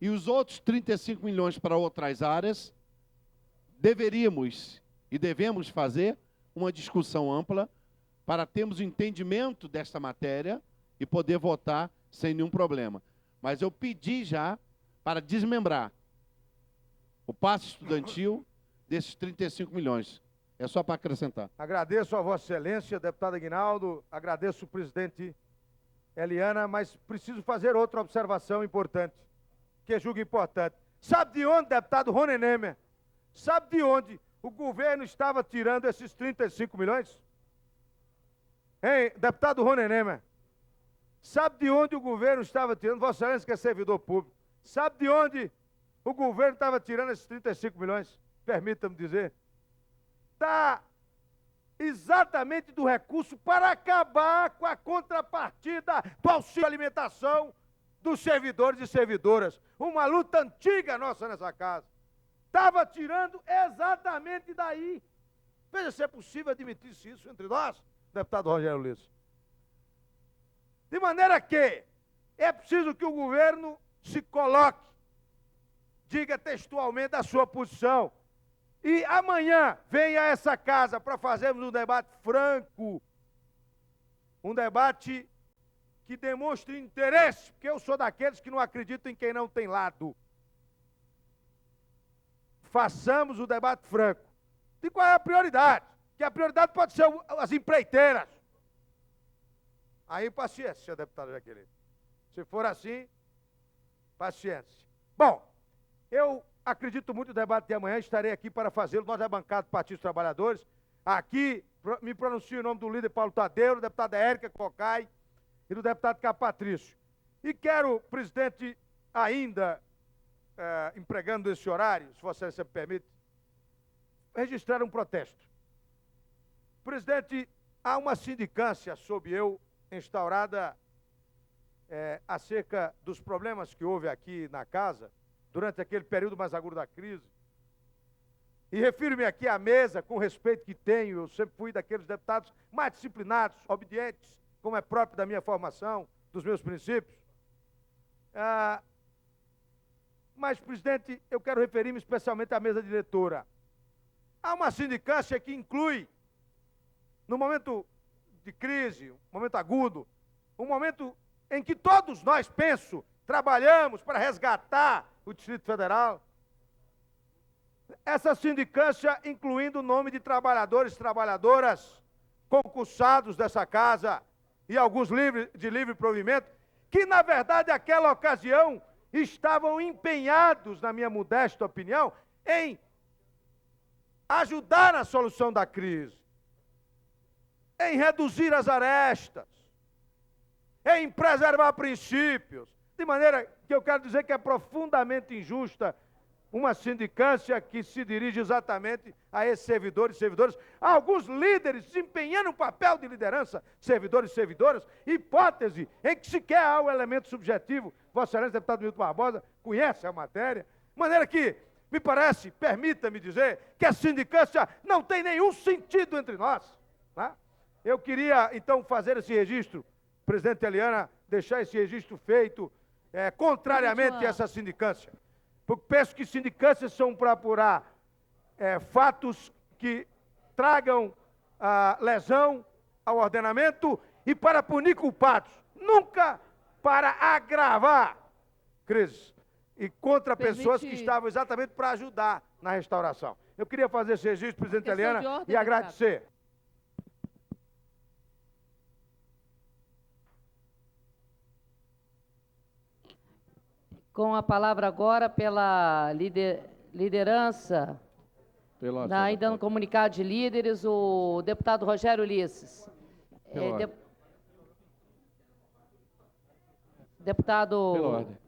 E os outros 35 milhões para outras áreas, deveríamos e devemos fazer uma discussão ampla para termos o entendimento desta matéria e poder votar sem nenhum problema. Mas eu pedi já para desmembrar o passe estudantil desses 35 milhões. É só para acrescentar. Agradeço a Vossa Excelência, deputado Aguinaldo, agradeço o presidente Eliana, mas preciso fazer outra observação importante, que julgo importante. Sabe de onde, deputado Rony Nemer? Sabe de onde o governo estava tirando esses 35 milhões? Hein, deputado Rony Nemer? Sabe de onde o governo estava tirando? Vossa Excelência, que é servidor público. Sabe de onde o governo estava tirando esses 35 milhões? Permita-me dizer. Exatamente do recurso para acabar com a contrapartida do auxílio alimentação dos servidores e servidoras. Uma luta antiga nossa nessa casa. Estava tirando exatamente daí. Veja se é possível admitir-se isso entre nós, deputado Rogério Ulisses. De maneira que é preciso que o governo se coloque, diga textualmente a sua posição. E amanhã venha a essa casa para fazermos um debate franco, um debate que demonstre interesse, porque eu sou daqueles que não acreditam em quem não tem lado. Façamos o debate franco. E qual é a prioridade? Que a prioridade pode ser as empreiteiras. Aí, paciência, deputado Jaqueline. Se for assim, paciência. Bom, eu acredito muito no debate de amanhã, estarei aqui para fazê-lo. Nós da bancada do Partido dos Trabalhadores, aqui me pronuncio em nome do líder Paulo Tadeu, da deputada Érica Cocai e do deputado Capatrício. E quero, presidente, ainda, empregando esse horário, se Vossa Excelência me permite, registrar um protesto. Presidente, há uma sindicância, sob eu, instaurada acerca dos problemas que houve aqui na casa, durante aquele período mais agudo da crise. E refiro-me aqui à mesa, com o respeito que tenho, eu sempre fui daqueles deputados mais disciplinados, obedientes, como é próprio da minha formação, dos meus princípios. Mas, presidente, eu quero referir-me especialmente à mesa diretora. Há uma sindicância que inclui, no momento de crise, um momento agudo, um momento em que todos nós, penso, trabalhamos para resgatar o Distrito Federal. Essa sindicância, incluindo o nome de trabalhadores e trabalhadoras concursados dessa casa e alguns de livre provimento, que, na verdade, naquela ocasião, estavam empenhados, na minha modesta opinião, em ajudar na solução da crise, em reduzir as arestas, em preservar princípios, de maneira que eu quero dizer que é profundamente injusta uma sindicância que se dirige exatamente a esses servidores e servidoras, alguns líderes desempenhando um papel de liderança, servidores e servidoras, hipótese em que sequer há o elemento subjetivo. Vossa Excelência, deputado Milton Barbosa, conhece a matéria, de maneira que, me parece, permita-me dizer, que a sindicância não tem nenhum sentido entre nós. Tá? Eu queria, então, fazer esse registro, presidente Eliana, deixar esse registro feito, contrariamente a essa sindicância. Porque penso que sindicâncias são para apurar fatos que tragam lesão ao ordenamento e para punir culpados, nunca para agravar crises e contra pessoas que estavam exatamente para ajudar na restauração. Eu queria fazer esse registro, presidente Eliana, e agradecer. Com a palavra agora pela liderança, ainda no comunicado de líderes, o deputado Rogério Ulisses. Deputado... Pela ordem.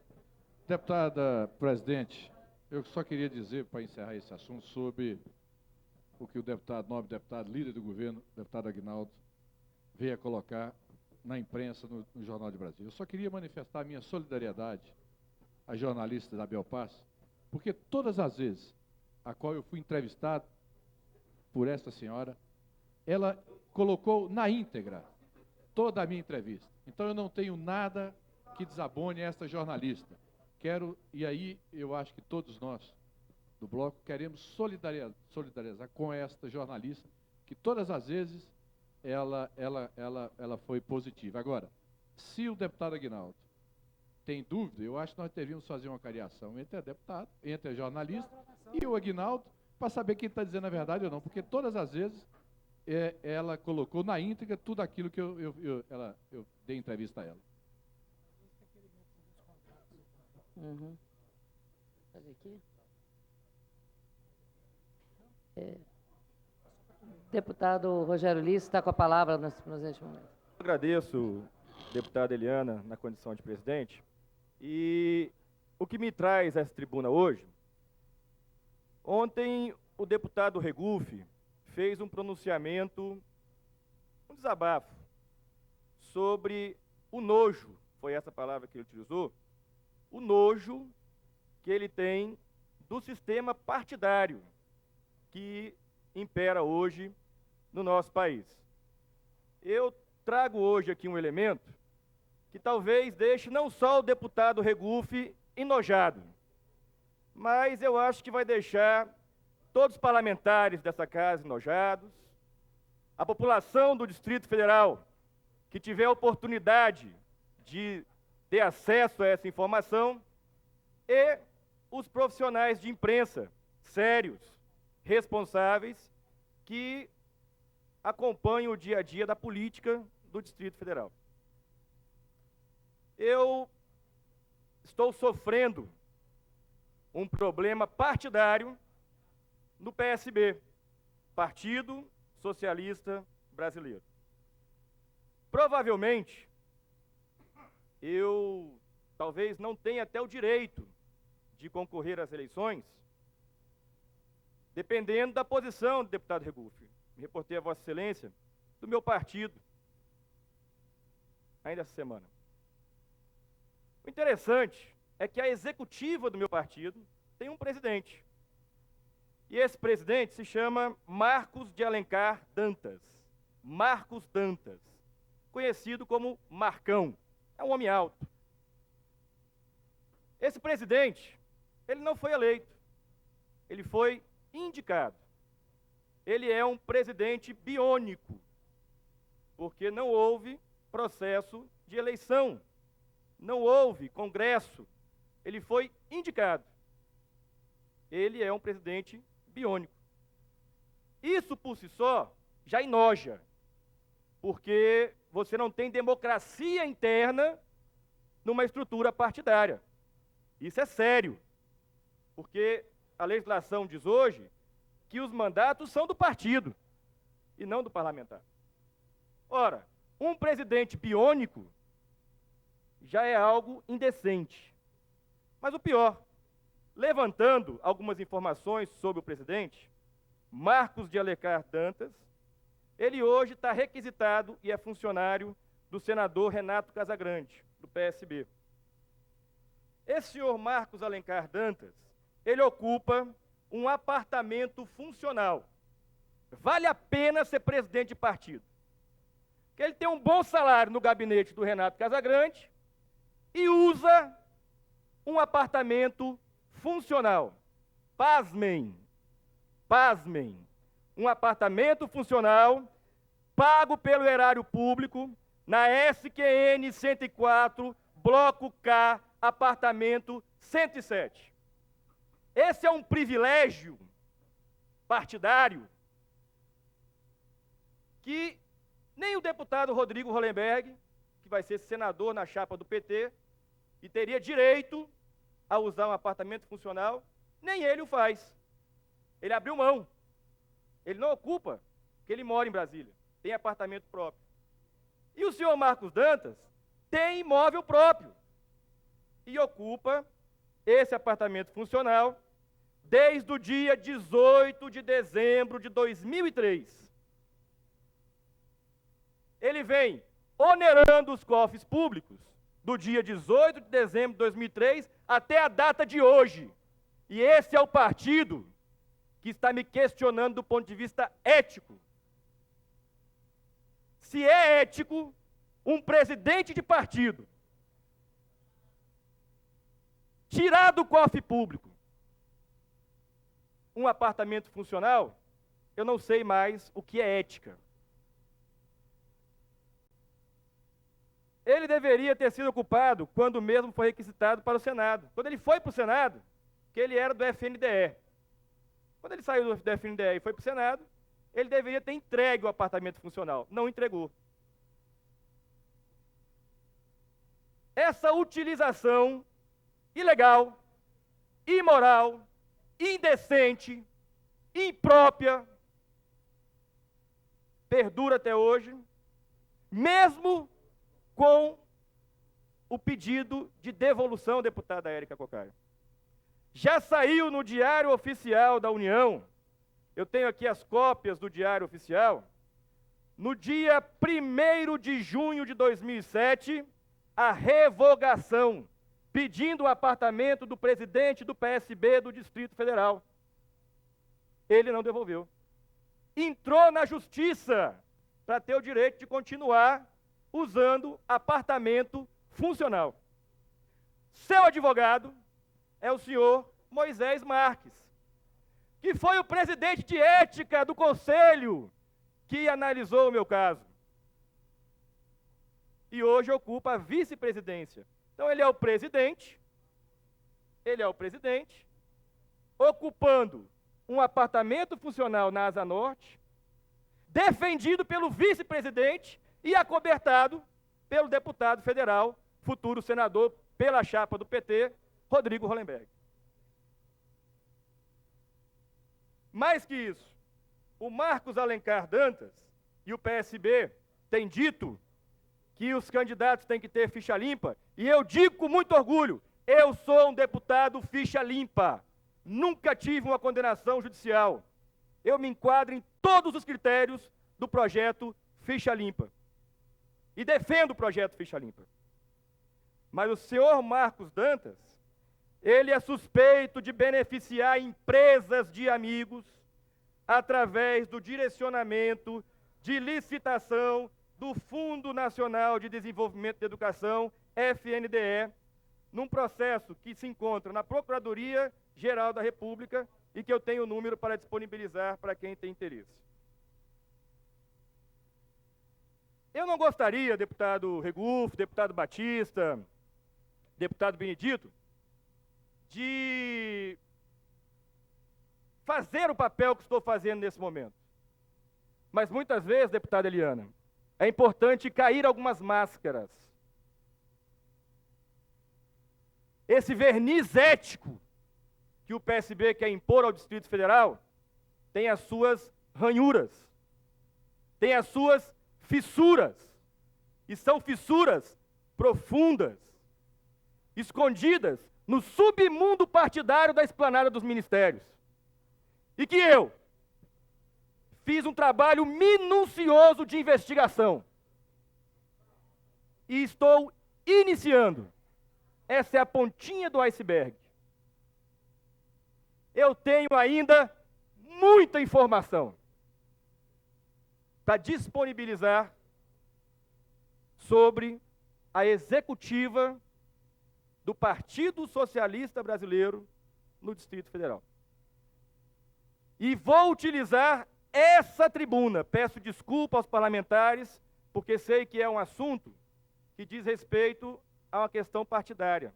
Deputada presidente, eu só queria dizer, para encerrar esse assunto, sobre o que o deputado, nobre deputado, líder do governo, deputado Aguinaldo, veio a colocar na imprensa, no Jornal de Brasília. Eu só queria manifestar a minha solidariedade a jornalista da Belpass, porque todas as vezes a qual eu fui entrevistado por esta senhora, ela colocou na íntegra toda a minha entrevista. Então eu não tenho nada que desabone esta jornalista. E aí eu acho que todos nós do bloco queremos solidarizar com esta jornalista, que todas as vezes ela foi positiva. Agora, se o deputado Aguinaldo tem dúvida, eu acho que nós deveríamos fazer uma cariação entre a deputada, entre a jornalista e o Aguinaldo, para saber quem está dizendo a verdade ou não, porque todas as vezes ela colocou na íntegra tudo aquilo que eu dei entrevista a ela. Fazer aqui. Deputado Rogério Ulisses está com a palavra nesse presente momento. Agradeço, deputada Eliana, na condição de presidente. E o que me traz a essa tribuna hoje, ontem o deputado Regufe fez um pronunciamento, um desabafo, sobre o nojo, foi essa palavra que ele utilizou, o nojo que ele tem do sistema partidário, que impera hoje no nosso país. Eu trago hoje aqui um elemento que talvez deixe não só o deputado Regufe enojado, mas eu acho que vai deixar todos os parlamentares dessa casa enojados, a população do Distrito Federal que tiver a oportunidade de ter acesso a essa informação e os profissionais de imprensa sérios, responsáveis, que acompanham o dia a dia da política do Distrito Federal. Eu estou sofrendo um problema partidário no PSB, Partido Socialista Brasileiro. Provavelmente, eu talvez não tenha até o direito de concorrer às eleições, dependendo da posição do deputado Regufe. Me reportei a Vossa Excelência do meu partido, ainda essa semana. O interessante é que a executiva do meu partido tem um presidente. E esse presidente se chama Marcos de Alencar Dantas. Marcos Dantas, conhecido como Marcão. É um homem alto. Esse presidente, ele não foi eleito. Ele foi indicado. Ele é um presidente biônico, porque não houve processo de eleição, não houve congresso, ele foi indicado. Ele é um presidente biônico. Isso por si só já enoja, porque você não tem democracia interna numa estrutura partidária. Isso é sério, porque a legislação diz hoje que os mandatos são do partido e não do parlamentar. Ora, um presidente biônico já é algo indecente. Mas o pior, levantando algumas informações sobre o presidente, Marcos de Alencar Dantas, ele hoje está requisitado e é funcionário do senador Renato Casagrande, do PSB. Esse senhor Marcos Alencar Dantas, ele ocupa um apartamento funcional. Vale a pena ser presidente de partido. Porque ele tem um bom salário no gabinete do Renato Casagrande e usa um apartamento funcional. Pasmem, pasmem. Um apartamento funcional pago pelo erário público na SQN 104, Bloco K, apartamento 107. Esse é um privilégio partidário que nem o deputado Rodrigo Hollenberg, que vai ser senador na chapa do PT, e teria direito a usar um apartamento funcional, nem ele o faz. Ele abriu mão. Ele não ocupa, porque ele mora em Brasília, tem apartamento próprio. E o senhor Marcos Dantas tem imóvel próprio e ocupa esse apartamento funcional desde o dia 18 de dezembro de 2003. Ele vem onerando os cofres públicos do dia 18 de dezembro de 2003 até a data de hoje. E esse é o partido que está me questionando do ponto de vista ético. Se é ético um presidente de partido tirar do cofre público um apartamento funcional, eu não sei mais o que é ética. Ele deveria ter sido ocupado quando mesmo foi requisitado para o Senado. Quando ele foi para o Senado, que ele era do FNDE. Quando ele saiu do FNDE e foi para o Senado, ele deveria ter entregue o apartamento funcional. Não entregou. Essa utilização ilegal, imoral, indecente, imprópria, perdura até hoje, mesmo com o pedido de devolução, deputada Érica Cocai. Já saiu no Diário Oficial da União, eu tenho aqui as cópias do Diário Oficial, no dia 1º de junho de 2007, a revogação, pedindo o apartamento do presidente do PSB do Distrito Federal. Ele não devolveu. entrou na justiça para ter o direito de continuar usando apartamento funcional. Seu advogado é o senhor Moisés Marques, que foi o presidente de ética do conselho que analisou o meu caso. E hoje ocupa a vice-presidência. Então ele é o presidente, ocupando um apartamento funcional na Asa Norte, defendido pelo vice-presidente e acobertado pelo deputado federal, futuro senador pela chapa do PT, Rodrigo Hollenberg. Mais que isso, o Marcos Alencar Dantas e o PSB têm dito que os candidatos têm que ter ficha limpa, e eu digo com muito orgulho, eu sou um deputado ficha limpa, nunca tive uma condenação judicial. Eu me enquadro em todos os critérios do projeto Ficha Limpa. E defendo o projeto Ficha Limpa. Mas o senhor Marcos Dantas, ele é suspeito de beneficiar empresas de amigos através do direcionamento de licitação do Fundo Nacional de Desenvolvimento da Educação, FNDE, num processo que se encontra na Procuradoria-Geral da República e que eu tenho o número para disponibilizar para quem tem interesse. Eu não gostaria, deputado Regufe, deputado Batista, deputado Benedito, de fazer o papel que estou fazendo nesse momento. Mas muitas vezes, deputada Eliana, é importante cair algumas máscaras. Esse verniz ético que o PSB quer impor ao Distrito Federal tem as suas ranhuras, tem as suas fissuras, e são fissuras profundas, escondidas no submundo partidário da esplanada dos ministérios. E que eu fiz um trabalho minucioso de investigação. E estou iniciando. Essa é a pontinha do iceberg. Eu tenho ainda muita informação para disponibilizar sobre a executiva do Partido Socialista Brasileiro no Distrito Federal. E vou utilizar essa tribuna. Peço desculpa aos parlamentares, porque sei que é um assunto que diz respeito a uma questão partidária.